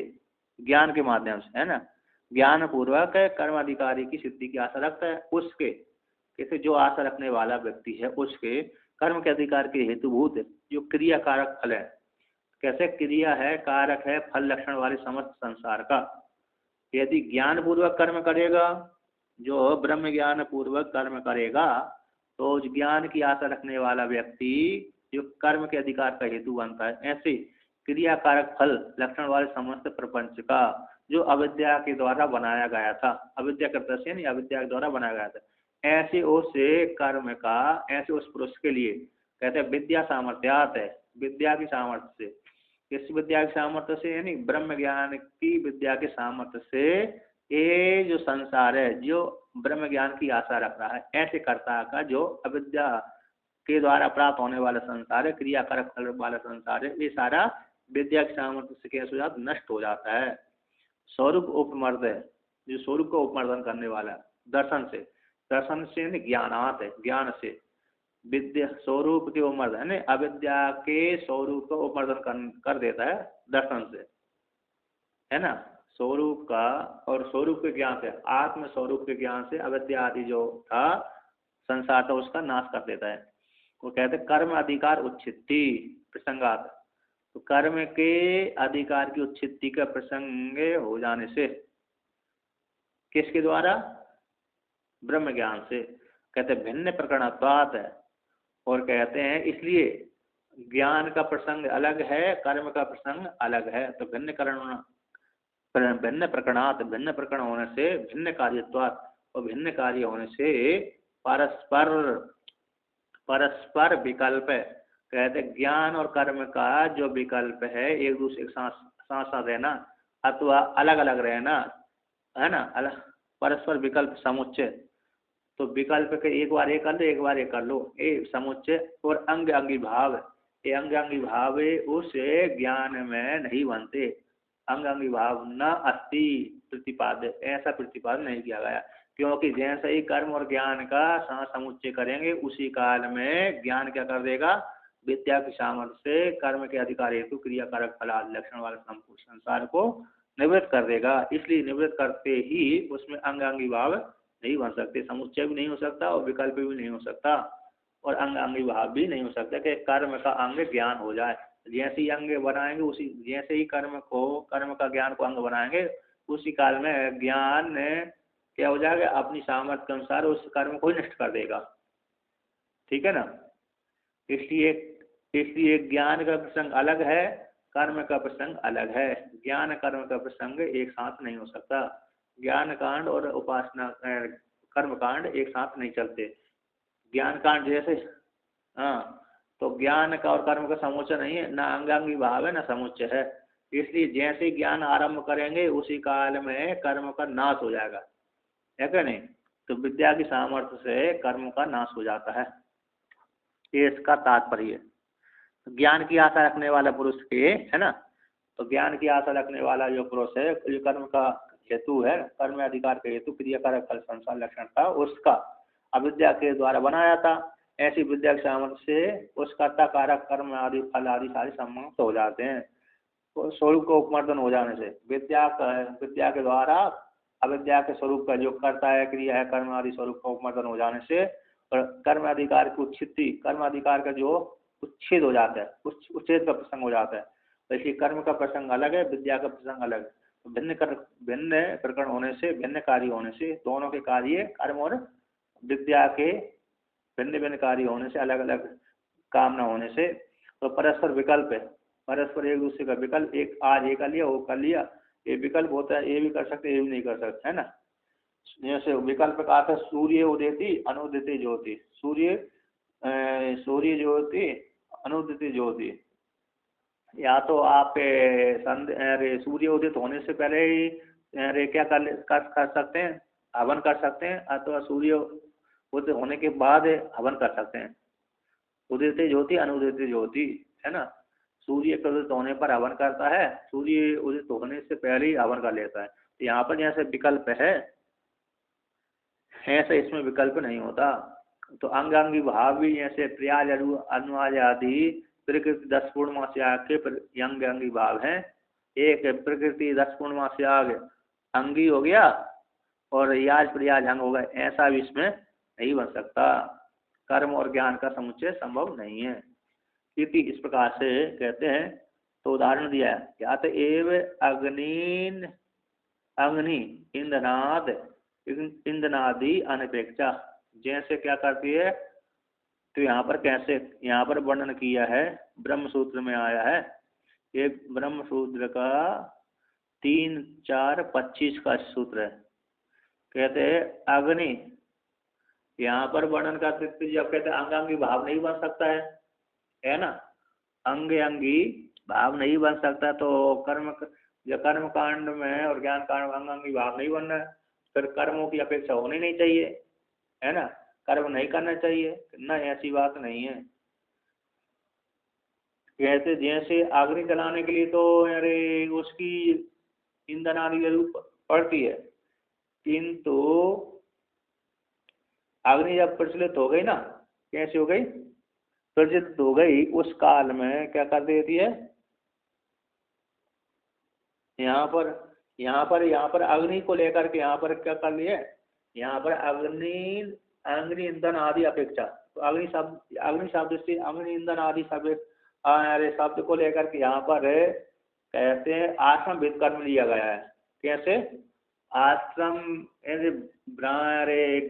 [SPEAKER 1] ज्ञान के माध्यम से, है ना, ज्ञान पूर्वक कर्म अधिकारी की सिद्धि की आशा रखता है, उसके कैसे जो आशा रखने वाला व्यक्ति है उसके कर्म के अधिकार के हेतुभूत जो क्रिया कारक फल है, कैसे क्रिया है कारक है फल लक्षण वाले समस्त संसार का, यदि ज्ञान पूर्वक कर्म करेगा, जो ब्रह्म ज्ञान पूर्वक कर्म करेगा, तो ज्ञान की आशा रखने वाला व्यक्ति जो कर्म के अधिकार का हेतु बनता है, ऐसे क्रिया कारक फल लक्षण वाले समस्त प्रपंच का जो अविद्या के द्वारा बनाया गया था, अविद्या के प्रश्न नहीं अविद्या के द्वारा बनाया गया था, ऐसे उस कर्म का, ऐसे उस पुरुष के लिए कहते हैं विद्या सामर्थ्यात है, विद्या की सामर्थ्य से, किस विद्या के सामर्थ्य से, यानी ब्रह्म ज्ञान की विद्या के सामर्थ्य से ये जो संसार है, जो ब्रह्म ज्ञान की आशा रख रहा है, ऐसे कर्ता का जो अविद्या के द्वारा प्राप्त होने वाला संसार है, क्रियाकारक फल वाला संसार है, ये सारा विद्या के सामर्थ्य से कैसे हो जाता, नष्ट हो जाता है। स्वरूप उपमर्द है, जो स्वरूप का उपमर्दन करने वाला है, दर्शन से ज्ञानात है, ज्ञान से विद्या स्वरूप के उपमर्द है ना, अविद्या के स्वरूप का उपमर्दन कर देता है दर्शन से, है ना, स्वरूप का और स्वरूप के ज्ञान से, आत्म स्वरूप के ज्ञान से अविद्या आदि जो था संसार था उसका नाश कर देता है। वो कहते हैं कर्म अधिकार उच्छित्ति प्रसंगात, तो कर्म के अधिकार की उच्छित्ति का प्रसंग हो जाने से, किसके द्वारा, ब्रह्म ज्ञान से, कहते भिन्न प्रकरणत्वात् है, और कहते हैं इसलिए ज्ञान का प्रसंग अलग है, कर्म का प्रसंग अलग है, तो भिन्न प्रकरणात, भिन्न प्रकरण होने से भिन्न कार्यत्वात्, और भिन्न कार्य होने से परस्पर विकल्प है, कहते ज्ञान और कर्म का जो विकल्प है एक दूसरे के साथ रहना अथवा अलग अलग रहना, है ना, अलग परस्पर विकल्प समुच्चय, तो विकल्प के एक बार एक कर लो, एक बार एक कर लो, ये समुच्चय, और अंग अंगी भाव, ये अंग अंगी भाव उस ज्ञान में नहीं बनते, अंग अंगी भाव न अस्ति प्रतिपाद्य, ऐसा प्रतिपादन नहीं किया गया, क्योंकि जैसे ही कर्म और ज्ञान का समुच्चय करेंगे उसी काल में ज्ञान क्या कर देगा, विद्या की सामर्थ्य से कर्म के अधिकार हेतु क्रिया कारक फल लक्षण वाले संपूर्ण संसार को निवृत्त कर देगा। इसलिए निवृत्त करते ही उसमें अंगांगी भाव नहीं बन सकते, समुच्चय भी नहीं हो सकता और विकल्प भी नहीं हो सकता, और अंगांगी भाव भी नहीं हो सकता कि कर्म का अंग ज्ञान हो जाए। जैसे ही अंग बनाएंगे उसी, जैसे ही कर्म का ज्ञान को अंग बनाएंगे उसी काल में ज्ञान क्या हो जाएगा, अपनी सामर्थ्य के अनुसार उस कर्म को नष्ट कर देगा, ठीक है ना। इसलिए ज्ञान का प्रसंग अलग है, कर्म का प्रसंग अलग है, ज्ञान कर्म का प्रसंग एक साथ नहीं हो सकता, ज्ञान कांड और उपासना कर्म कांड एक साथ नहीं चलते। ज्ञान कांड जैसे, हाँ, तो ज्ञान का और कर्म का समुच्चय नहीं है, ना अंगांगी भाव है ना समुच्चय है, इसलिए जैसे ज्ञान आरंभ करेंगे उसी काल में कर्म का नाश हो जाएगा, है क्या नहीं, तो विद्या की सामर्थ्य से कर्म का नाश हो जाता है, ये इसका तात्पर्य है। ज्ञान की आशा रखने वाला पुरुष के, है ना, तो ज्ञान की आशा रखने वाला जो पुरुष है, जो कर्म का हेतु है, कर्म अधिकार के हेतु क्रिया कारक फल संसार लक्षण था उसका अविद्या के द्वारा बनाया था, ऐसी विद्या के सामर्थ्य से उस कर्ता कारक कर्म आदि फल आदि सारे समाप्त हो जाते हैं। तो स्वरूप का उपमर्दन हो जाने से विद्या के द्वारा अविद्या के स्वरूप का जो कर्ता है, क्रिया है, कर्म आदि स्वरूप का उपमर्दन हो जाने से और कर्म अधिकार की उच्छिति, कर्म अधिकार का जो उच्छेद हो जाता है, उच्छेद का प्रसंग हो जाता है। तो इसलिए कर्म का प्रसंग अलग है, विद्या का प्रसंग अलग है। तो भिन्न प्रकरण होने से, भिन्न कार्य होने से, दोनों के कार्य कर्म और विद्या के भिन्न भिन्न कार्य होने से, अलग अलग काम न होने से, तो परस्पर विकल्प है, परस्पर एक दूसरे का विकल्प, एक आज ये कर लिया वो कर लिया, ये विकल्प होता है, ये भी कर सकते ये भी नहीं कर सकते, है ना। जैसे विकल्प का अर्थ सूर्य उदेति अनुदिति ज्योति, सूर्य ज्योति अनुदिति ज्योति। या तो आप सूर्य उदित होने से पहले ही क्या कर सकते हैं, हवन कर सकते हैं, अथवा सूर्य उदित होने के बाद हवन कर सकते हैं। उदित ज्योति अनुदित ज्योति, है ना। सूर्य के उदित होने पर हवन करता है, सूर्य उदित होने से पहले ही हवन कर लेता है। तो यहाँ पर जैसे विकल्प है, ऐसे इसमें विकल्प नहीं होता। तो अंगांगी भाव भी जैसे प्रयाज अनुवाज आदि प्रकृति 10 पूर्णमास्याग के अंगांगी भाव है। एक प्रकृति 10 पूर्णमास्याग अंगी हो गया और याज प्रयाज अंग हो गया, ऐसा भी इसमें नहीं बन सकता। कर्म और ज्ञान का समुच्चय संभव नहीं है। इति इस प्रकार से कहते हैं। तो उदाहरण दिया है, क्या तो एव अग्नि इंधनाद इंधनादि अनपेक्षा, जैसे क्या करती है। तो यहाँ पर कैसे, यहाँ पर वर्णन किया है, ब्रह्म सूत्र में आया है। एक ब्रह्म सूत्र का 3, 4, 25 का सूत्र है। कहते हैं अग्नि, यहाँ पर वर्णन करते जब कहते हैं अंगांगी भाव नहीं बन सकता है ना। अंगी भाव नहीं बन सकता, तो कर्म कांड में और ज्ञान कांड में अंगांगी भाव नहीं बनना है, फिर कर्मों की अपेक्षा होनी नहीं चाहिए, है ना। कर्म नहीं करना चाहिए ना, ऐसी बात नहीं है। कहते जैसे अग्नि जलाने के लिए तो अरे उसकी ईंधन आदि जरूरत पड़ती है, किंतु अग्नि जब प्रचलित हो गई ना, कैसे हो गई, प्रचलित हो गई, उस काल में क्या कर देती है। यहाँ पर अग्नि को लेकर के यहाँ पर क्या कर लिया, यहाँ पर अग्नि ईंधन आदि अपेक्षा। तो अग्नि शब्द से अग्नि ईंधन आदि शब्द को लेकर के यहाँ पर कहते हैं आश्रम भेद कर्म लिया गया है। कैसे, आश्रम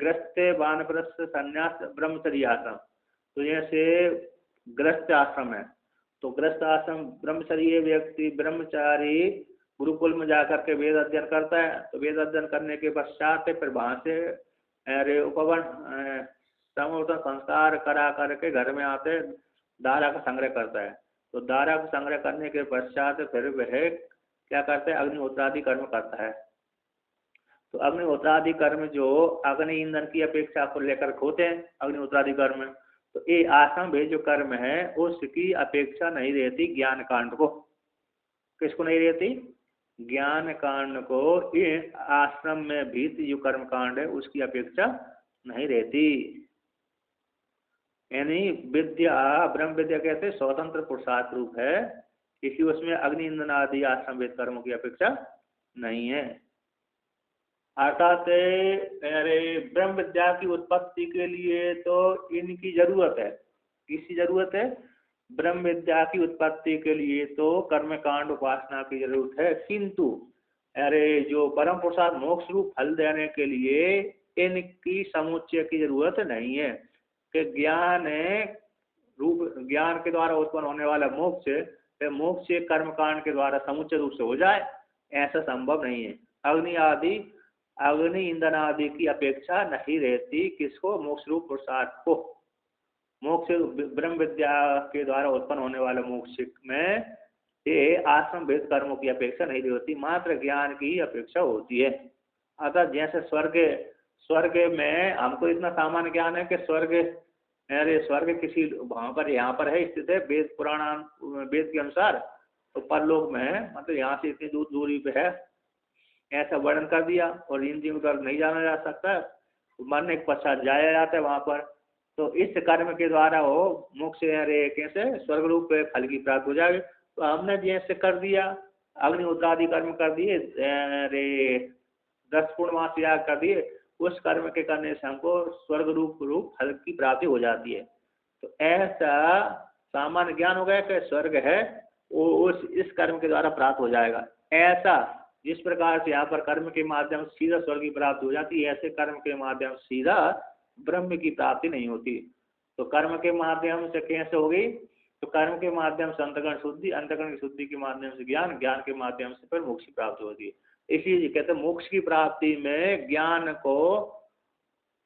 [SPEAKER 1] ग्रस्त वानप्रस्थ संन्यास ब्रह्मचर्य आश्रम। तो जैसे ग्रस्त आश्रम है, तो ग्रस्त आश्रम ब्रह्मचर्य व्यक्ति ब्रह्मचारी गुरुकुल में जाकर के वेद अध्ययन करता है। तो वेद अध्ययन करने के पश्चात फिर वहाँ से उपवन समूर्तन संस्कार करा करके घर में आते दारा का संग्रह करता है। तो दारा को संग्रह करने के पश्चात फिर वह क्या करता है, अग्निहोत्रादि कर्म करता है। तो अग्निहोत्रादि कर्म जो अग्नि ईंधन की अपेक्षा को लेकर होते हैं अग्निहोत्रादि कर्म, तो ये आश्रम भेद जो कर्म है उसकी अपेक्षा नहीं रहती ज्ञान कांड को। किसको नहीं रहती, ज्ञान कांड को। ये आश्रम में भी जो कर्म कांड है उसकी अपेक्षा नहीं रहती। यानी विद्या, ब्रह्म विद्या कहते स्वतंत्र पुरुषार्थ रूप है, इसलिए उसमें अग्नि ईंधन आदि आश्रम वेद कर्मों की अपेक्षा नहीं है। अर्थात ब्रह्म विद्या की उत्पत्ति के लिए तो इनकी जरूरत है। किसकी जरूरत है, ब्रह्म विद्या की उत्पत्ति के लिए तो कर्म कांड उपासना की जरूरत है, किंतु जो परम पुरुषार्थ मोक्ष रूप फल देने के लिए इनकी समुच्चय की जरूरत नहीं है। कि ज्ञान के द्वारा उत्पन्न होने वाला मोक्ष कर्म कांड के द्वारा समुच्चय रूप से हो जाए, ऐसा संभव नहीं है। अग्नि ईंधन आदि की अपेक्षा नहीं रहती किसको, मोक्ष रूप पुरुषार्थ को। मोक्ष ब्रह्म विद्या के द्वारा उत्पन्न होने वाले मोक्ष में ये आश्रम भेद कर्मों की अपेक्षा नहीं होती, मात्र ज्ञान की अपेक्षा होती है। अतः जैसे स्वर्ग में हमको इतना सामान्य ज्ञान है कि स्वर्ग किसी वहां पर यहाँ पर है स्थित है, वेद पुराण वेद के अनुसार। तो परलोक में है, मतलब यहाँ से इतनी दूरी पे है, ऐसा वर्णन कर दिया। और इन जीव का नहीं जाना जा सकता, मरने के पश्चात जाया जाता है वहां पर। तो इस कर्म के द्वारा वो मोक्ष अरे कैसे स्वर्ग रूप फल की प्राप्ति हो जाएगी। तो हमने जैसे कर दिया अग्निहोत्र आदि कर्म कर दिए, अरे 10 पूर्णमास याग कर दिए, उस कर्म के करने से हमको स्वर्ग रूप फल की प्राप्ति हो जाती है। तो ऐसा सामान्य ज्ञान हो गया कि स्वर्ग है वो उस इस कर्म के द्वारा प्राप्त हो जाएगा। ऐसा जिस प्रकार से यहाँ पर कर्म के माध्यम से सीधा स्वर्ग की प्राप्ति हो जाती है, ऐसे कर्म के माध्यम से सीधा ब्रह्म की प्राप्ति नहीं होती। तो कर्म के माध्यम से कैसे होगी? तो कर्म के माध्यम से अंतःकरण शुद्धि, अंतःकरण की शुद्धि के माध्यम से ज्ञान, ज्ञान के माध्यम से फिर मोक्ष की प्राप्ति होती है। इसलिए कहते हैं मोक्ष की प्राप्ति में ज्ञान को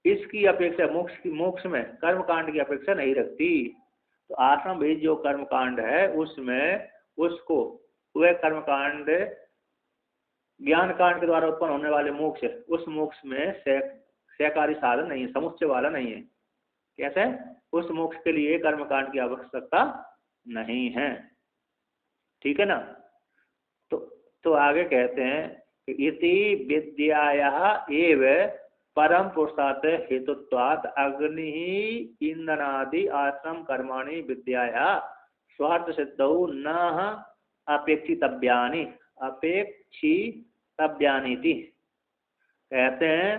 [SPEAKER 1] इसकी अपेक्षा मोक्ष में कर्म कांड की अपेक्षा नहीं रखती। तो आश्रम भी जो कर्म कांड है उसमें उसको वह कर्म कांड ज्ञान कांड के द्वारा उत्पन्न होने वाले मोक्ष, उस मोक्ष में सहकारी साधन नहीं है, समुच्चय वाला नहीं है। कैसे? उस मोक्ष के लिए कर्म कांड की आवश्यकता नहीं है। ठीक है ना? तो आगे कहते हैं इति विद्यायाः एव परम पुरुषार्थ हेतुत्वात् अग्नि इंधनादि आश्रम कर्माणि विद्यायाः स्वार्थ सिद्धौ न अपेक्षितव्यानि अपेक्षितव्यानीति। कहते हैं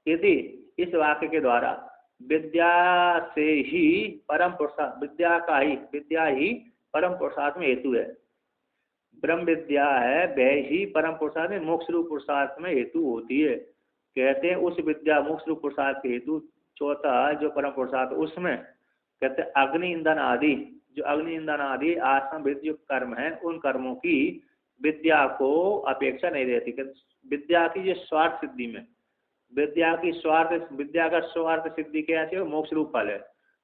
[SPEAKER 1] यदि इस वाक्य के द्वारा विद्या से ही परम पुरुषार्थ, विद्या ही परम पुरुषार्थ में हेतु है। ब्रह्म विद्या है वह ही परम पुरुषार्थ में मोक्ष रूप पुरुषार्थ में हेतु होती है। कहते हैं उस विद्या मोक्ष रूप पुरुषार्थ के हेतु चौथा जो परम पुरुषार्थ उसमें कहते हैं अग्नि ईंधन आदि, जो अग्नि ईंधन आदि आश्रम विद्य जो कर्म है उन कर्मों की विद्या को अपेक्षा नहीं रहती। विद्या की जो स्वार्थ सिद्धि में, विद्या का स्वार्थ सिद्धि कैसे हो? मोक्ष रूप फल है।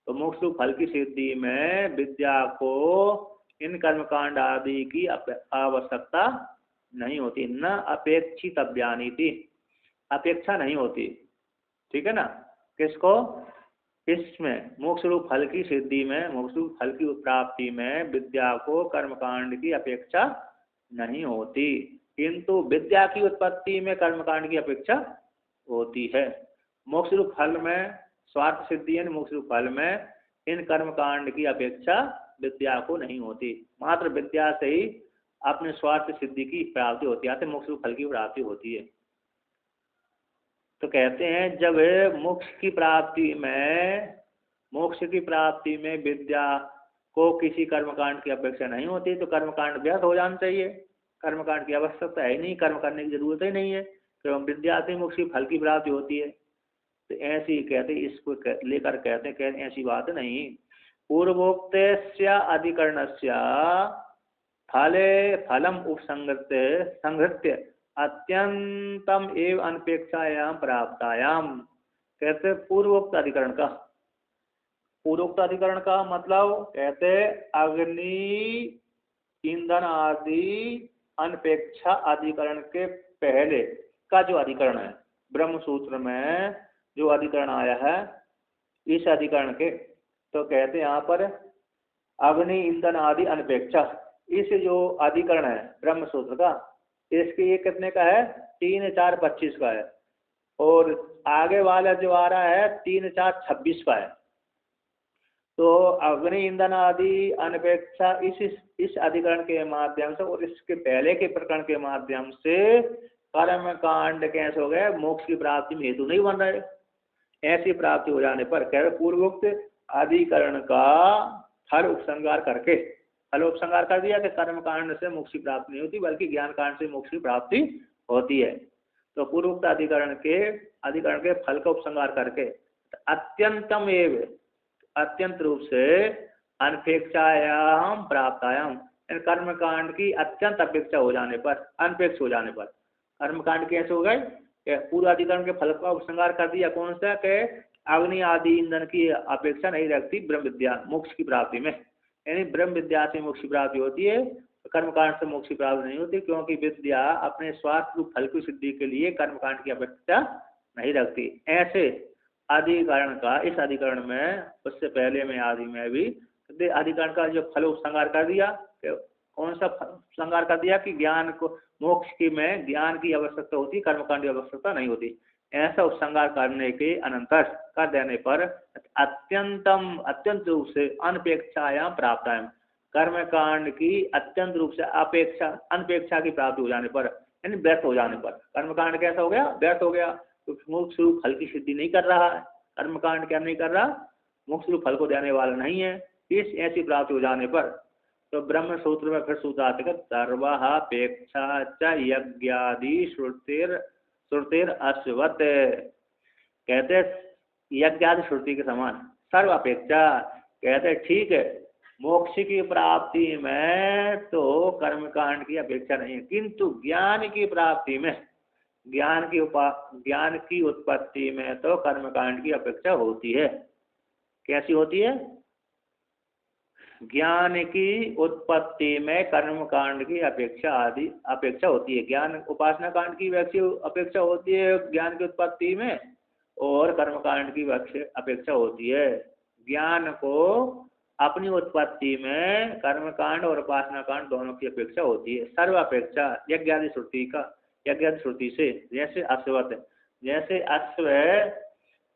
[SPEAKER 1] तो मोक्ष रूप फल की सिद्धि में विद्या को इन कर्मकांड आदि की आवश्यकता नहीं होती। न अपेक्षितव्यानीति, अपेक्षा नहीं होती। ठीक है ना? किसको? इसमें मोक्ष रूप फल की सिद्धि में, मोक्ष रूप फल की प्राप्ति में विद्या को कर्मकांड की अपेक्षा नहीं होती, किंतु विद्या की उत्पत्ति में कर्मकांड की अपेक्षा होती है। मोक्ष रूप फल में स्वार्थ सिद्धि है, मोक्ष रूप फल में इन कर्मकांड की अपेक्षा विद्या को नहीं होती। मात्र विद्या से ही अपने स्वार्थ सिद्धि की प्राप्ति होती है, मोक्ष रूप फल की प्राप्ति होती है। तो कहते हैं जब मोक्ष की प्राप्ति में विद्या को किसी कर्मकांड की अपेक्षा नहीं होती तो कर्मकांड व्यर्थ हो जाना चाहिए। कर्मकांड की आवश्यकता है नहीं, कर्म करने की जरूरत ही नहीं है, तो विद्या से मोक्ष की फल की प्राप्ति होती है। तो ऐसी कहते, इसको लेकर कहते हैं ऐसी बात नहीं। पूर्वोक्त अधिकरणस्य फले फलम उपसंहृत्य अत्यंतम एवं अनपेक्षायाम प्राप्तायाम। कहते पूर्वोक्त अधिकरण का मतलब कहते अग्नि ईंधन आदि अनपेक्षा अधिकरण के पहले का जो अधिकरण है, ब्रह्म सूत्र में जो अधिकरण आया है इस अधिकरण के, तो कहते यहाँ पर अग्नि ईंधन आदि अनपेक्षा, इस जो अधिकरण है ब्रह्म सूत्र का, इसके ये कितने का है? 3, 4, 25 का है, और आगे वाला जो आ रहा है 3, 4, 26 का है। तो अग्नि ईंधन आदि अनपेक्षा इस अधिकरण के माध्यम से और इसके पहले के प्रकरण के माध्यम से कर्म कांड कैसे हो गए? मोक्ष की प्राप्ति में हेतु नहीं बन रहे। ऐसी प्राप्ति हो जाने पर कह पूर्वोक्त अधिकरण का फल उपसंहार कर दिया कि कर्म कांड से मोक्ष की प्राप्ति नहीं होती बल्कि ज्ञान कांड से मोक्ष की प्राप्ति होती है। तो पूर्वोक्त अधिकरण के फल का उपसंहार करके अत्यंतम एवं, अत्यंत रूप से अनपेक्षायाम प्राप्तायाम, कर्म कांड की अत्यंत अपेक्षा हो जाने पर, अनपेक्ष हो जाने पर कर्म कांड कैसे हो गए? पूर्व अधिकरण के फल का उपसंहार कर दिया। कौन सा? के अग्नि आदि ईंधन की अपेक्षा नहीं रखती ब्रह्म विद्या मोक्ष की प्राप्ति में, यानी ब्रह्म विद्या से मोक्ष की प्राप्ति होती है, कर्मकांड से मोक्ष की प्राप्ति नहीं होती, क्योंकि विद्या अपने स्वार्थ रूप फल की सिद्धि के लिए कर्मकांड की अपेक्षा नहीं रखती। ऐसे अधिकरण का इस अधिकरण में, उससे पहले में आदि में भी अधिकरण का जो फल उपसंहार कर दिया, कौन सा संहार कर दिया कि ज्ञान को मोक्ष की में ज्ञान की आवश्यकता होती, कर्मकांड की आवश्यकता नहीं होती। ऐसा उपसंहार करने के अनंतर कर देने पर अत्यंत रूप से अनपेक्षायाम प्राप्तायाम, कर्म कांड की अत्यंत रूप से अनपेक्षा की प्राप्ति हो जाने पर, यानी व्यर्थ हो जाने पर, कर्म कांड कैसा हो गया? व्यर्थ हो गया। तो मोक्ष रूप फल की सिद्धि नहीं कर रहा है, कर्म कांड क्या नहीं कर रहा? मोक्ष रूप फल को देने वाला नहीं है। इस ऐसी प्राप्ति हो जाने पर तो ब्रह्म सूत्र में फिर सूत्रार्थ सर्वापेक्षा च यज्ञादि श्रुतिर अश्वत, कहते यज्ञादि श्रुति के समान सर्वापेक्षा, कहते ठीक है मोक्ष की प्राप्ति में तो कर्मकांड की अपेक्षा नहीं है, किंतु ज्ञान की प्राप्ति में, ज्ञान की उत्पत्ति में तो कर्मकांड की अपेक्षा होती है। कैसी होती है? ज्ञान की उत्पत्ति में कर्मकांड की अपेक्षा होती है। ज्ञान उपासना कांड की अपेक्षा होती है ज्ञान की उत्पत्ति में, और कर्मकांड की अपेक्षा होती है। ज्ञान को अपनी उत्पत्ति में कर्मकांड और उपासना कांड दोनों की अपेक्षा होती है। सर्वापेक्षा यज्ञादि श्रुति से, जैसे अश्वत, जैसे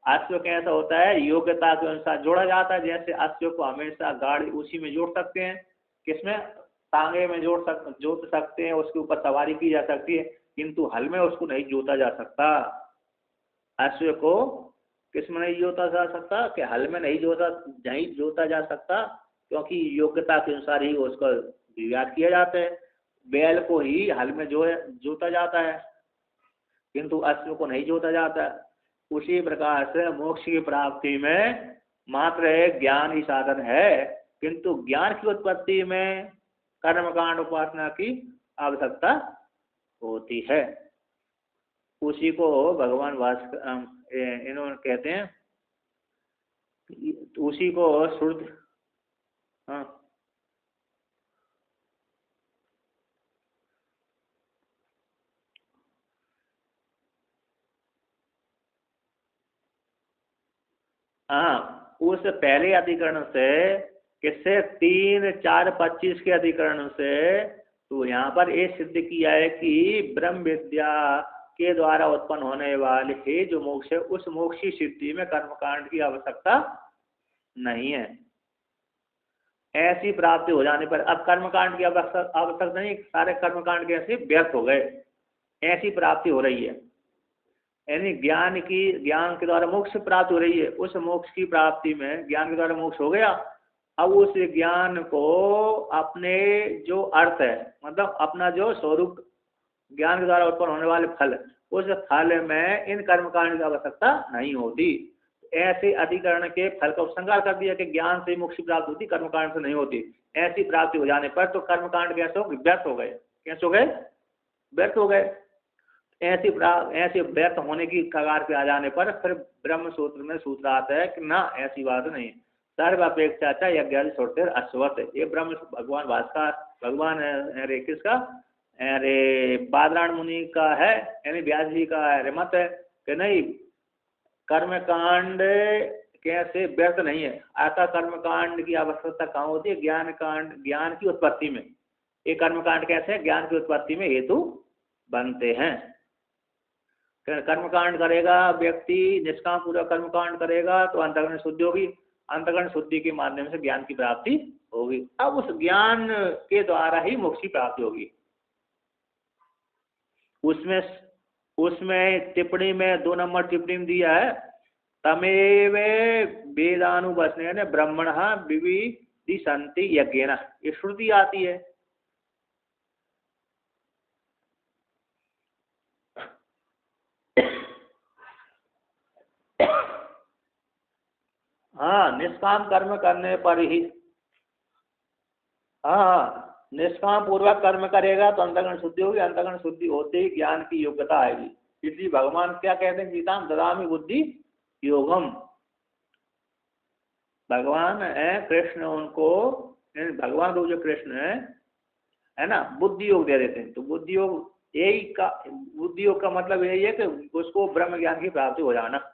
[SPEAKER 1] अश्व कैसा होता है? योग्यता के अनुसार जोड़ा जाता है। जैसे अश्व को हमेशा गाड़ी उसी में जोड़ सकते हैं, किसमें? टांगे में जोत सकते हैं, उसके ऊपर सवारी की जा सकती है, किंतु हल में उसको नहीं जोता जा सकता। अश्व को किस में नहीं जोता जा सकता? कि हल में नहीं जोता जा सकता, क्योंकि योग्यता के अनुसार ही उसका विवाद किया जाता है। बैल को ही हल में जोता जाता है, किंतु अश्व को नहीं जोता जाता। उसी प्रकार से मोक्ष की प्राप्ति में मात्र ज्ञान ही साधन है, किंतु ज्ञान की उत्पत्ति में कर्मकांड उपासना की आवश्यकता होती है। उसी को भगवान इन्होंने कहते हैं, उसी को श्रुति, हाँ उस पहले अधिकरण से, किससे? 3, 4, 25 के अधिकरण से तो यहाँ पर ये सिद्ध किया है कि ब्रह्म विद्या के द्वारा उत्पन्न होने वाले जो मोक्ष है, उस मोक्षी सिद्धि में कर्मकांड की आवश्यकता नहीं है। ऐसी प्राप्ति हो जाने पर अब कर्मकांड की आवश्यकता नहीं, सारे कर्मकांड कैसे व्यर्थ हो गए, ऐसी प्राप्ति हो रही है। यानी ज्ञान के द्वारा मोक्ष प्राप्त हो रही है। उस मोक्ष की प्राप्ति में ज्ञान के द्वारा मोक्ष हो गया। अब उस ज्ञान को अपने जो अर्थ है, मतलब अपना जो स्वरूप, ज्ञान के द्वारा उत्पन्न होने वाले फल, उस फल में इन कर्मकांड की आवश्यकता नहीं होती। ऐसे अधिकरण के फल का उपसंहार कर दिया कि ज्ञान से मोक्ष प्राप्त होती, कर्मकांड से नहीं होती। ऐसी प्राप्ति हो जाने पर तो कर्मकांड कैसे हो? व्यर्थ हो गए। कैसे हो गए? व्यर्थ हो गए। ऐसे व्यर्थ होने की कगार पे आ जाने पर फिर ब्रह्म सूत्र में सूत्र आता है कि ना, ऐसी बात नहीं। सर्व अपेक्षा था यज्ञ छोड़ते अश्वत, ये ब्रह्म भगवान भगवान अरे किसका? अरे बादरायण मुनि का है, यानी व्यास जी का है मत है कि नहीं, कर्मकांड कैसे व्यर्थ नहीं है। आता कर्मकांड की आवश्यकता कहाँ होती है? ज्ञान की उत्पत्ति में। ये कर्मकांड कैसे है? ज्ञान की उत्पत्ति में हेतु बनते हैं। कर्मकांड करेगा व्यक्ति, निष्काम पूर्वक कर्मकांड करेगा तो अंतःकरण शुद्धि होगी। अंतःकरण शुद्धि के माध्यम से ज्ञान की प्राप्ति होगी। अब उस ज्ञान के द्वारा ही मोक्ष की प्राप्ति होगी। उसमें टिप्पणी में 2 नंबर टिप्पणी में दिया है, तमेव वेदानुवचनेन ब्रह्मणः विविदिशन्ति यज्ञेन, ये श्रुति आती है। हाँ, निष्काम कर्म करने पर ही, हाँ निष्काम पूर्वक कर्म करेगा तो अंतःकरण शुद्धि होगी। अंतःकरण शुद्धि होते ही ज्ञान की योग्यता आएगी। इसलिए भगवान क्या कहते हैं? गीता में ददामि बुद्धि योगम। भगवान है कृष्ण, उनको भगवान रूप जो कृष्ण है ना, बुद्धि योग दे देते हैं। तो बुद्धि योग का मतलब यही है कि उसको ब्रह्म ज्ञान की प्राप्ति हो जाना।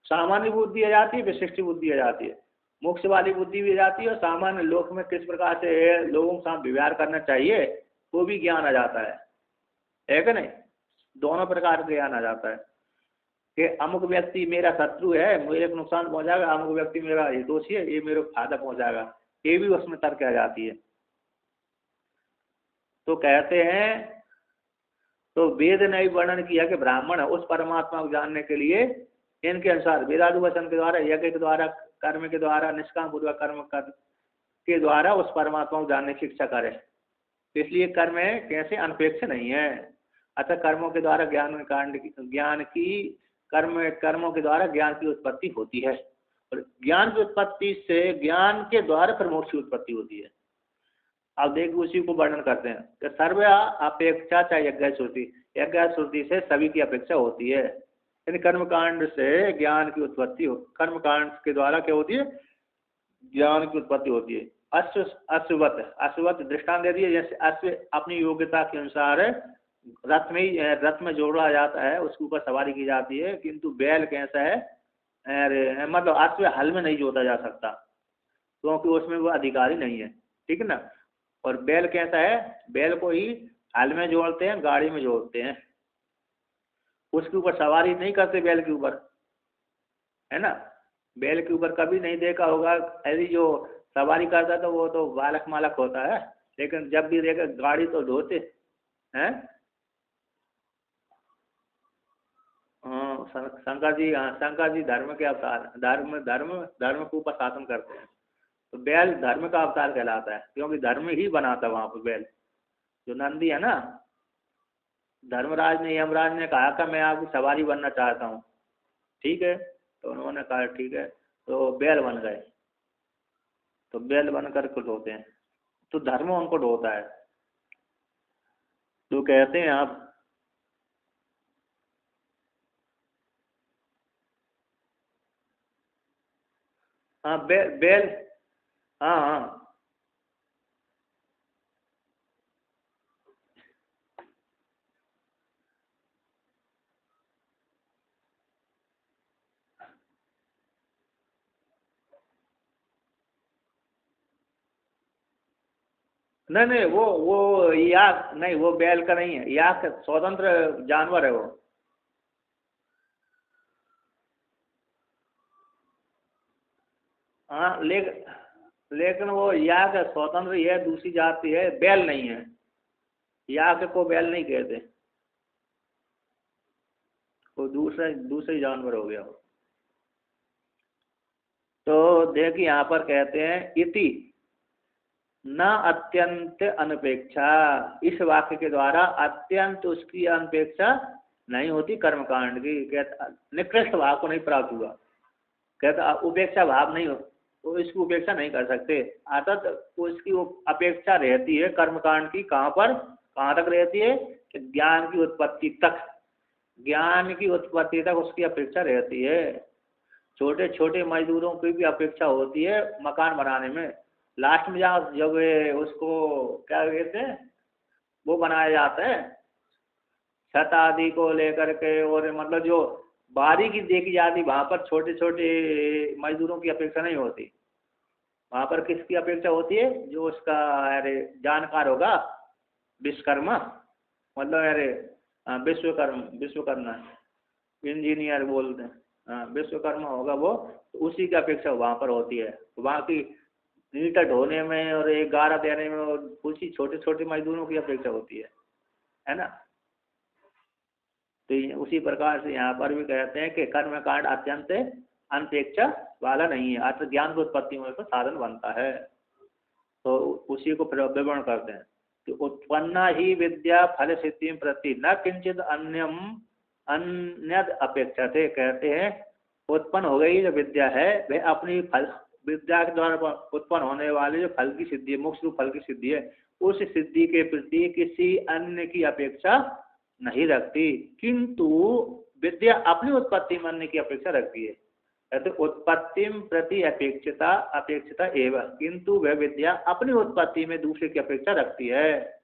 [SPEAKER 1] सामान्य बुद्धि आ जाती है, विशिष्ट बुद्धि आ जाती है, मोक्ष वाली बुद्धि भी आ जाती है, और सामान्य लोक में किस प्रकार से लोगों के साथ व्यवहार करना चाहिए वो भी ज्ञान आ जाता है कि नहीं? दोनों प्रकार का ज्ञान आ जाता है। कि अमुक व्यक्ति मेरा शत्रु है, मेरे को नुकसान पहुंचाएगा, अमुक व्यक्ति मेरा हितोषी है, ये मेरे को फायदा पहुंचाएगा, ये भी उसमें तर्क आ जाती है। तो कहते हैं, तो वेद ने भी वर्णन किया कि ब्राह्मण उस परमात्मा को जानने के लिए इनके अनुसार वेदादि वचन के द्वारा, यज्ञ के द्वारा, कर्म के द्वारा, निष्काम पूर्वक कर्म कर के द्वारा उस परमात्मा को जानने की इच्छा करे। इसलिए कर्म कैसे अनपेक्ष नहीं है। अतः कर्मों के द्वारा कर्मों के द्वारा ज्ञान की उत्पत्ति होती है, और ज्ञान की उत्पत्ति से ज्ञान के द्वारा फिर मोक्ष की उत्पत्ति होती है। अब देखिए उसी को वर्णन करते हैं कि सर्व अपेक्षा, चाहे यज्ञ श्रुति से सभी की अपेक्षा होती है। यानी कर्मकांड से ज्ञान की उत्पत्ति कर्मकांड के द्वारा क्या होती है, ज्ञान की उत्पत्ति होती है। अश्ववत दृष्टांत दे दिए, जैसे अश्व अपनी योग्यता के अनुसार रथ में जोड़ा जाता है, उसके ऊपर सवारी की जाती है, किंतु बैल कैसा है, मतलब अश्व हल में नहीं जोता जा सकता क्योंकि उसमें वो अधिकारी नहीं है, ठीक है ना। और बैल कैसा है, बैल को ही हल में जोड़ते हैं, गाड़ी में जोड़ते हैं, उसके ऊपर सवारी नहीं करते बैल के ऊपर, है ना। बैल के ऊपर कभी नहीं देखा होगा, ऐसी जो सवारी करता है तो वो तो बालक मालक होता है, लेकिन जब भी देखा गाड़ी तो ढोते हैं। शंकर जी धर्म के अवतार, धर्म के ऊपर शासन करते हैं, तो बैल धर्म का अवतार कहलाता है, क्योंकि धर्म ही बनाता है वहां पर बैल। जो नंदी है ना, धर्मराज ने, यमराज ने कहा कि मैं आपकी सवारी बनना चाहता हूँ, ठीक है, तो उन्होंने कहा ठीक है, तो बैल बन गए, तो बैल बनकर कुछ होते हैं, तो धर्म उनको ढोता है। तो कहते हैं आप, हाँ बैल, हाँ हाँ, नहीं नहीं, वो याक नहीं, वो बैल का नहीं है, याक स्वतंत्र जानवर है वो। हाँ लेकिन वो याक स्वतंत्र है, दूसरी जाति है, बैल नहीं है, याक को बैल नहीं कहते, वो दूसरे जानवर हो गया। तो देखिए यहाँ पर कहते हैं इति न अत्यंत अनपेक्षा, इस वाक्य के द्वारा अत्यंत उसकी अनपेक्षा नहीं होती कर्मकांड की। कहता निकृष्ट भाव को नहीं प्राप्त हुआ, कहता उपेक्षा भाव नहीं हो, तो इसकी उपेक्षा नहीं कर सकते। अतः उसकी अपेक्षा रहती है कर्मकांड की, कहाँ तक रहती है कि ज्ञान की उत्पत्ति तक, ज्ञान की उत्पत्ति तक उसकी अपेक्षा रहती है। छोटे छोटे मजदूरों की भी अपेक्षा होती है मकान बनाने में, लास्ट में जब उसको क्या कहते हैं, वो बनाया जाता है छत आदि को लेकर के, और मतलब जो बारीकी देखी जाती, वहां पर छोटे छोटे मजदूरों की अपेक्षा नहीं होती, वहां पर किसकी अपेक्षा होती है, जो उसका अरे जानकार होगा, विश्वकर्मा, मतलब अरे विश्वकर्मा इंजीनियर बोलते हैं, हाँ विश्वकर्मा होगा वो, तो उसी की अपेक्षा वहां पर होती है। वहां की ईंट ढोने में और एक गारा देने में और उसी छोटे छोटे मजदूरों की अपेक्षा होती है ना। तो उसी प्रकार से यहाँ पर भी कहते हैं कि कर्म कांड अत्यंत अनपेक्षा वाला नहीं है, अर्थ ज्ञान की उत्पत्ति में तो साधन बनता है। तो उसी को फिर विवरण करते हैं कि उत्पन्ना ही विद्या फल सिद्धि प्रति न किंचित अन्य अपेक्षा थे। कहते हैं उत्पन्न हो गई जो विद्या है वह अपनी फल, विद्या के द्वारा उत्पन्न होने वाले जो फल की सिद्धि है, मोक्ष रूप फल की सिद्धि है, उस सिद्धि के प्रति किसी अन्य की अपेक्षा नहीं रखती, किंतु विद्या अपनी उत्पत्ति में अन्य की अपेक्षा रखती है। कहते उत्पत्ति प्रति अपेक्षिता एवं, किंतु वह विद्या अपनी उत्पत्ति में दूसरे की अपेक्षा रखती है।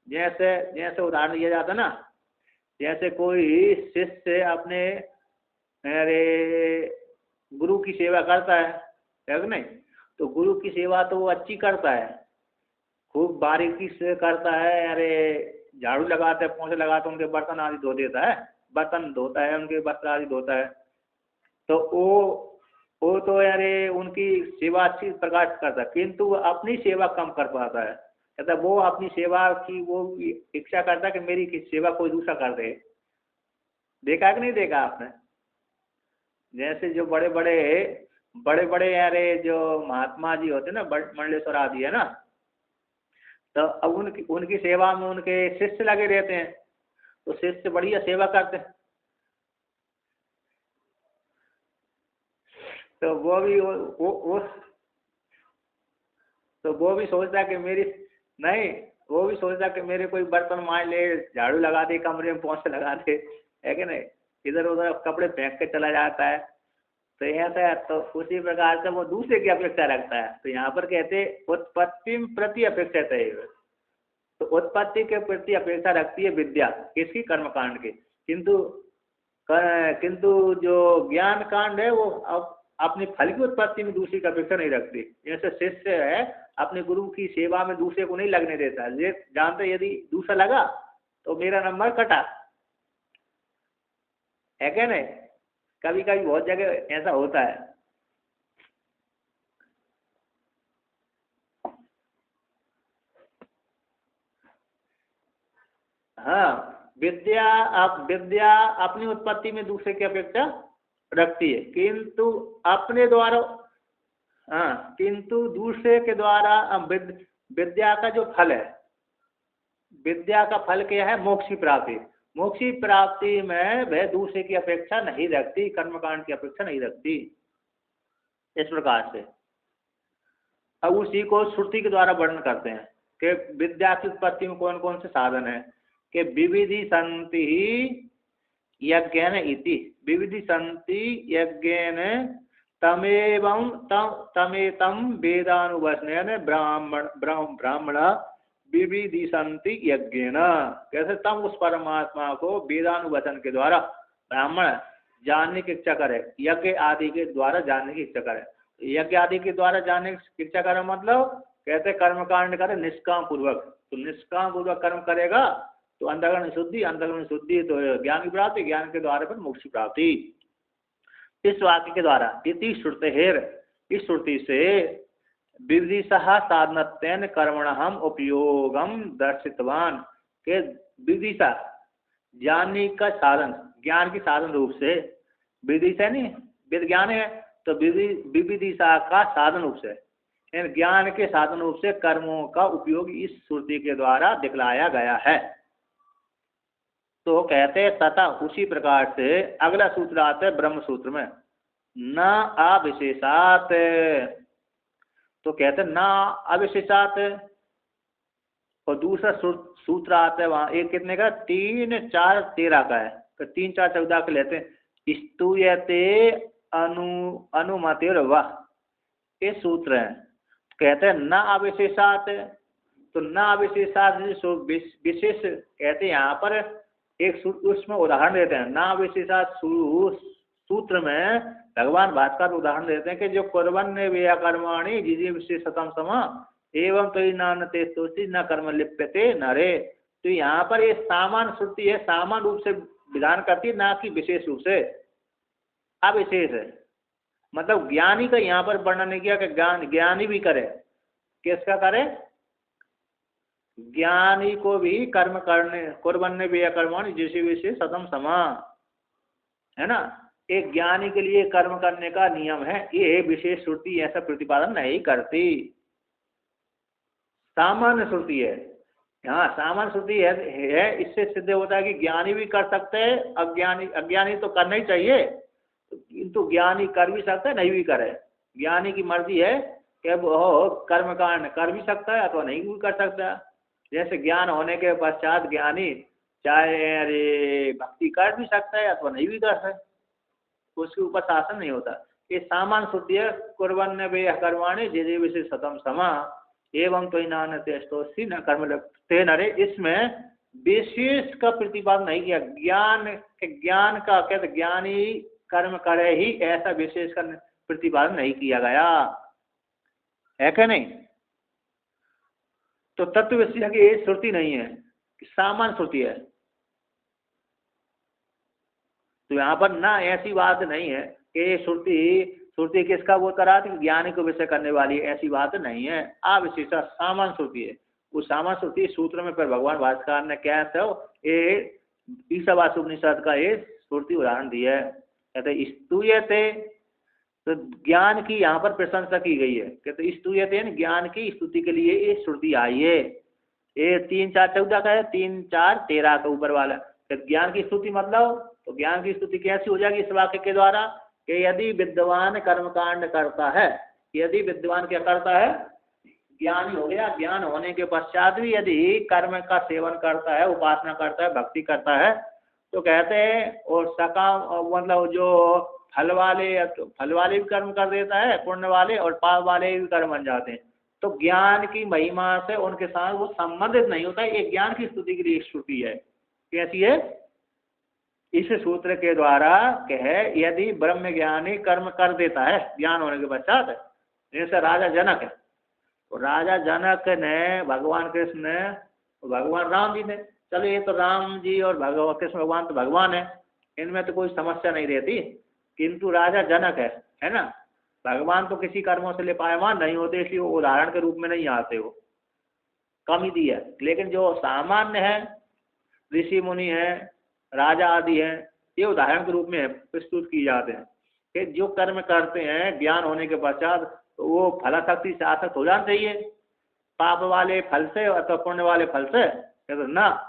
[SPEAKER 1] जैसे उदाहरण दिया जाता ना, जैसे कोई शिष्य अपने गुरु की सेवा करता है कि नहीं, तो गुरु की सेवा तो वो अच्छी करता है, खूब बारीकी से करता है, अरे झाड़ू लगाता है, पोंछे लगाता है, उनके बर्तन आदि धो देता है, बर्तन धोता है, उनके वस्त्र आदि धोता है, तो वो तो यारे उनकी सेवा अच्छी प्रकार से करता है, किंतु वो अपनी सेवा कम कर पाता है। कहता वो अपनी सेवा की वो इच्छा करता है कि मेरी सेवा कोई दूसरा कर दे। देखा कि नहीं देखा आपने? जैसे जो बड़े बड़े यारे जो महात्मा जी होते हैं ना, मंडलेश्वर आदि है ना, तो अब उनकी उनकी सेवा में उनके शिष्य लगे रहते हैं, तो शिष्य बढ़िया सेवा करते हैं, तो वो तो वो भी सोचता है कि मेरी नहीं, वो भी सोचता है कि मेरे कोई बर्तन मांज ले, झाड़ू लगा दे, कमरे में पोंछे लगा दे, है कि नहीं, इधर उधर कपड़े फेंक के चला जाता है। तो ऐसा है, तो उसी प्रकार से वो दूसरे की अपेक्षा रखता है। तो यहाँ पर कहते उत्पत्ति प्रति अपेक्षा है, तो उत्पत्ति के प्रति अपेक्षा रखती है विद्या, किसकी? कर्मकांड की। किंतु जो ज्ञान कांड है वो अब अपनी फल की उत्पत्ति में दूसरी की अपेक्षा नहीं रखती। जैसे शिष्य है अपने गुरु की सेवा में दूसरे को नहीं लगने देता, ये जानते यदि दूसरा लगा तो मेरा नंबर कटा, है क्या नहीं? कभी कभी बहुत जगह ऐसा होता है। हाँ, विद्या अपनी उत्पत्ति में दूसरे की अपेक्षा रखती है, किंतु अपने द्वारा, हाँ, किंतु दूसरे के द्वारा विद्या का जो फल है, विद्या का फल क्या है? मोक्ष की प्राप्ति। मोक्ष की प्राप्ति में वह दूसरे की अपेक्षा नहीं रखती, कर्मकांड की अपेक्षा नहीं रखती। इस प्रकार से अब उसी को श्रुति के द्वारा वर्णन करते हैं कि विद्या की उत्पत्ति में कौन कौन से साधन है, कि विविधि संति यज्ञेन इति, विविधि संति यज्ञेन तमेवं तमेतम वेदानुवचनेन ब्राह्मण विविधि संति यज्ञेन। कैसे? तम उस परमात्मा को वेदानुवचन के द्वारा ब्राह्मण जानने की इच्छा करे, यज्ञ आदि के द्वारा जानने की इच्छा करे। यज्ञ आदि के द्वारा जानने की इच्छा करे मतलब कहते कर्मकांड करे निष्काम पूर्वक, तो निष्काम पूर्वक कर्म करेगा तो अंतःकरण शुद्धि, अंतःकरण शुद्धि तो ज्ञान की प्राप्ति, ज्ञान के द्वारा पर मोक्ष की प्राप्ति। इस वाक्य के द्वारा इति श्रुतेर, इस श्रुति से विविधिशः साधनत्वेन कर्मणः उपयोगम दर्शितवान, के विविधिशा ज्ञानी का साधन, ज्ञान की साधन रूप से, विदिशा नहीं विज्ञान है, तो विविधिशा का साधन रूप से, इन ज्ञान के साधन रूप से कर्मों का उपयोग इस श्रुति के द्वारा दिखलाया गया है। तो कहते तथा उसी प्रकार से अगला सूत्र आता है ब्रह्म सूत्र में, न अविशेषात, तो कहते न अविशेषात, और दूसरा सूत्र आता है वहां एक कितने का? 3, 4, 13 का है, तो 3, 4, 14 का लेते हैं। स्तूयते अनुमतिर वाह, ये सूत्र है। कहते हैं न अविशेषात, तो न अविशेषात विशेष कहते हैं यहाँ पर एक उसमें उदाहरण देते हैं। न अविशेषात सूत्र में भगवान भास्कर उदाहरण देते हैं कि जो कुर्वन् व्याकर्माणि जिजे विशेषतम समा एवं तो न तेस्तोषि न कर्म लिप्यते नरे, तो यहाँ पर ये सामान्य श्रुति है, सामान्य रूप से विधान करती है, ना कि विशेष रूप से। अविशेष है मतलब ज्ञानी का यहाँ पर वर्णन नहीं किया कि ज्ञानी भी करे, किसका करे? ज्ञानी को भी कर्म करने, कुर्वन् व्याकर्माणि जिसे विशेष सतम समा, है ना, एक ज्ञानी के लिए कर्म करने का नियम है, ये विशेष श्रुति ऐसा प्रतिपादन नहीं करती, सामान्य श्रुति है। हाँ, सामान्य श्रुति है, इससे सिद्ध होता है कि ज्ञानी भी कर सकते हैं, अज्ञानी तो करना ही चाहिए, किंतु ज्ञानी कर भी सकता है, नहीं भी करे, ज्ञानी की मर्जी है कि वो कर्मकांड कर भी सकता है अथवा नहीं भी कर सकता। जैसे ज्ञान होने के पश्चात ज्ञानी चाहे भक्ति कर भी सकता है अथवा नहीं भी कर सकता, उसके ऊपर शासन नहीं होता। ये सामान्य श्रुति है, कुर्वन् व्याकर्माणि जिजे विशेष सतम समा एवं तो न तेस्तोषि न कर्म लिप्यते नरे, इसमें विशेष का प्रतिपादन नहीं किया। ज्ञान का कहते ज्ञानी कर्म करे ही, ऐसा विशेष का प्रतिपादन नहीं किया गया है क्या नहीं? तो तत्व विषय की ये श्रुति नहीं है, सामान्य श्रुति है। तो यहाँ पर ना ऐसी बात नहीं है कि श्रुति श्रुति किसका वो करा थी, ज्ञानी को विषय करने वाली, ऐसी बात नहीं है। अविशेषा सामान्य श्रुति है। उस सामान्य श्रुति सूत्र में फिर भगवान भास्कर ने क्या है ये ईशावास्योपनिषद का ये श्रुति उदाहरण दिया है। कहते स्तूयते, तो ज्ञान की यहाँ पर प्रशंसा की गई है। कहते स्तूयते ज्ञान की स्तुति के लिए ये श्रुति आई है। ये 3 4 14 का है, 3 4 13 का ऊपर वाला। तो ज्ञान की स्तुति मतलब, तो ज्ञान की स्तुति कैसी हो जाएगी इस वाक्य के द्वारा कि यदि विद्वान कर्मकांड करता है, यदि विद्वान क्या करता है, ज्ञानी हो गया, ज्ञान होने के पश्चात भी यदि कर्म का सेवन करता है, उपासना करता है, भक्ति करता है, तो कहते हैं और सकाम मतलब जो फल वाले भी कर्म कर देता है, पुण्य वाले और पाप वाले भी कर्म बन जाते हैं। तो ज्ञान की महिमा से उनके साथ वो संबंधित नहीं होता। एक ज्ञान की स्तुति के लिए स्तुति है। कैसी है? इस सूत्र के द्वारा कहे यदि ब्रह्म ज्ञानी कर्म कर देता है ज्ञान होने के पश्चात, जैसे राजा जनक है, तो राजा जनक ने भगवान कृष्ण ने, भगवान राम जी ने, चलो ये तो राम जी और भगवान कृष्ण भगवान तो भगवान है, इनमें तो कोई समस्या नहीं रहती, किंतु राजा जनक है ना, भगवान तो किसी कर्मों से लिपायमान नहीं होते, इसलिए वो उदाहरण के रूप में नहीं आते, वो कम ही दी है। लेकिन जो सामान्य है, ऋषि मुनि है, राजा आदि हैं, ये उदाहरण के रूप में प्रस्तुत किए जाते हैं कि जो कर्म करते हैं ज्ञान होने के पश्चात, तो वो फलाशक्ति से आसक्त हो जाना चाहिए, पाप वाले फल से अथवा पुण्य वाले फल से, तो ना।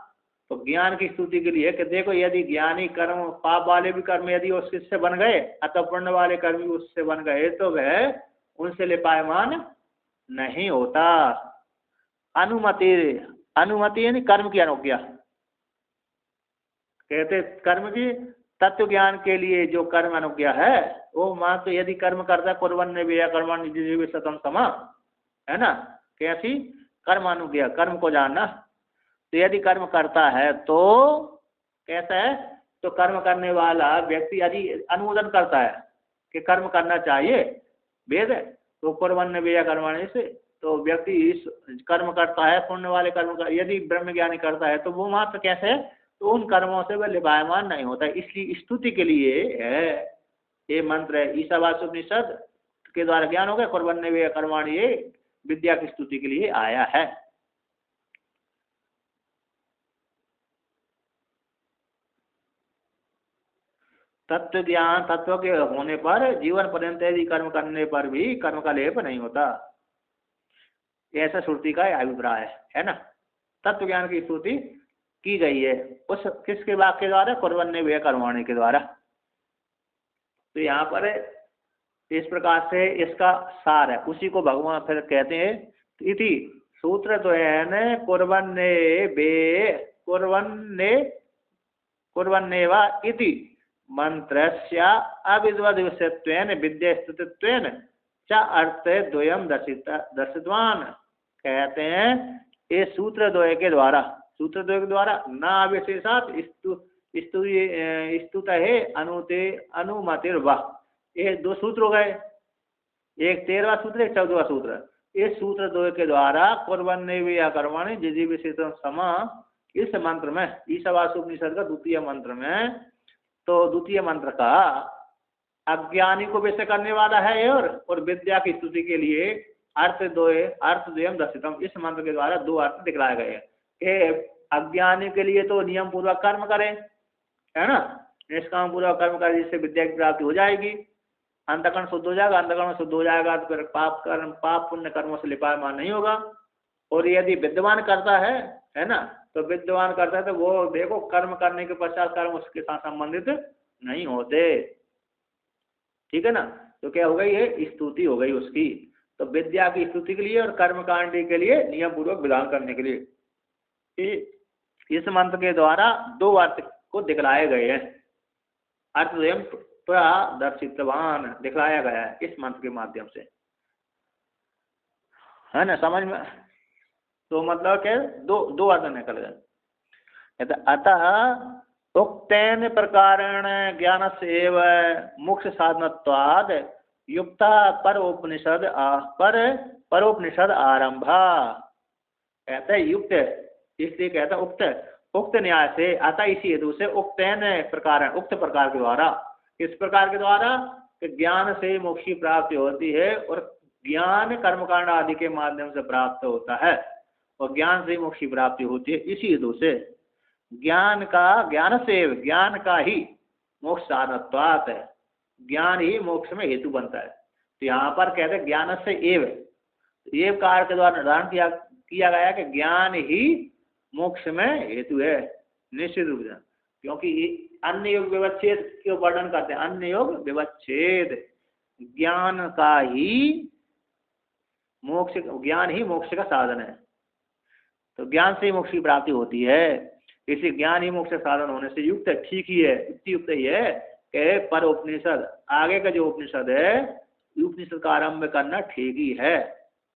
[SPEAKER 1] तो ज्ञान की स्तुति के लिए कि देखो यदि ज्ञानी कर्म, पाप वाले भी कर्म यदि उससे बन गए अथवा पुण्य वाले कर्म भी उससे बन गए, तो वह उनसे लिपायमान नहीं होता। अनुमति यानी कर्म की अनुज्ञा, कहते कर्म की तत्व ज्ञान के लिए जो कर्म अनुज्ञा है वो मान तो यदि कर्म करता है कुर्वन्ने भी कर्म सतम समा, है ना, कैसी कर्म अनुज्ञा, कर्म को जानना। तो यदि कर्म करता है तो कैसा है, तो कर्म करने वाला व्यक्ति यदि अनुमोदन करता है कि कर्म करना चाहिए, वेद है, तो कुर्वन्ने भी कर्माणि से, तो व्यक्ति इस कर्म करता है, पुण्य वाले कर्म का यदि ब्रह्म ज्ञानी करता है, तो वो मात्र कैसे है, तो उन कर्मों से वह लिपायमान नहीं होता। इसलिए स्तुति के लिए है ये मंत्र है। ईशावास्योपनिषद के द्वारा ज्ञान हो गया, कुर्वन्ने भी कर्माणि, ये विद्या की स्तुति के लिए आया है। तत्व ज्ञान, तत्व के होने पर जीवन पर्यंत यदि कर्म करने पर भी कर्म का लेप नहीं होता, ऐसा श्रुति का अभिप्राय है ना। तत्व ज्ञान की स्तुति की गई है उस किसके वाक्य के द्वारा, कुर्वन्ने भी कर्माणि के द्वारा। तो यहाँ पर इस प्रकार से इसका सार है, उसी को भगवान फिर कहते हैं इति सूत्र तो है कुर्वन्ने वा इति मंत्रस्य अविद्वद्विषयत्वेन विद्यास्तुतित्वेन च अर्थ द्वयम दर्शितवान। कहते हैं ये सूत्र द्वय के द्वारा, सूत्र द्वय के द्वारा ना विशेषात स्तुत है अनुमतिर्वा, ये 2 सूत्र हो गए, एक 13वां सूत्र, एक 14वां सूत्र। इस सूत्र द्वय के द्वारा कुर्वन्ने भी कर्माणि जिजी विशेषण समा, इस मंत्र में ईशावास्योपनिषद का द्वितीय मंत्र में, तो द्वितीय मंत्र का अज्ञानी को विषय करने वाला है और विद्या की स्तुति के लिए अर्थ द्वयम दर्शितम, इस मंत्र के द्वारा 2 अर्थ दिखलाए गए हैं कि अज्ञानी के लिए तो नियम पूर्वक कर्म करें, है ना, निष्काम पूर्वक कर्म करें जिससे विद्या की प्राप्ति हो जाएगी, अंतःकरण शुद्ध हो जाएगा, अंतःकरण शुद्ध हो जाएगा तो फिर पाप पुण्य कर्मों से लिपायमान नहीं होगा। और यदि विद्वान करता है ना, तो विद्वान करता है तो वो देखो कर्म करने के पश्चात कर्म उसके साथ संबंधित नहीं होते, ठीक है ना। तो क्या हो गई, ये स्तुति हो गई उसकी। तो विद्या की स्तुति के लिए और कर्म कांड के लिए नियम पूर्वक विधान करने के लिए इस मंत्र के द्वारा 2 अर्थ को दिखलाए गए हैं। अर्थ स्वयं प्रदर्शितवान दिखलाया गया है इस मंत्र के माध्यम से, है ना, समझ में। तो मतलब क्या, 2 अर्थ निकल गए। अतः उक्तेन प्रकारेण ज्ञान से मोक्ष साधनत्वाद युक्ता परोपनिषद आरंभा, कहते हैं युक्त, इसलिए कहता उक्त उक्त न्याय से आता, इसी हेतु से उक्तैन प्रकार, उक्त प्रकार के द्वारा, इस प्रकार के द्वारा कि ज्ञान से मोक्ष की प्राप्ति होती है और ज्ञान कर्मकांड आदि के माध्यम से प्राप्त होता है और ज्ञान से मोक्ष की प्राप्ति होती है। इसी हेतु से ज्ञान से ज्ञान का ही मोक्ष साधनत्वात् है, ज्ञान ही मोक्ष में हेतु बनता है। तो यहाँ पर कहते हैं ज्ञान से एव, एव कार के द्वारा निर्धारण किया गया कि ज्ञान ही मोक्ष में हेतु है निश्चित रूप से, क्योंकि अन्य योग विवच्छेद क्यों वर्णन करते हैं, अन्य योग विवच्छेद, ज्ञान का ही मोक्ष, ज्ञान ही मोक्ष का साधन है। तो ज्ञान से ही मोक्ष की प्राप्ति होती है, इसी ज्ञान ही मोक्ष का साधन होने से युक्त है, ठीक ही है, इतनी युक्त ही है कि पर उपनिषद, आगे का जो उपनिषद है उपनिषद का आरंभ करना ठीक ही है।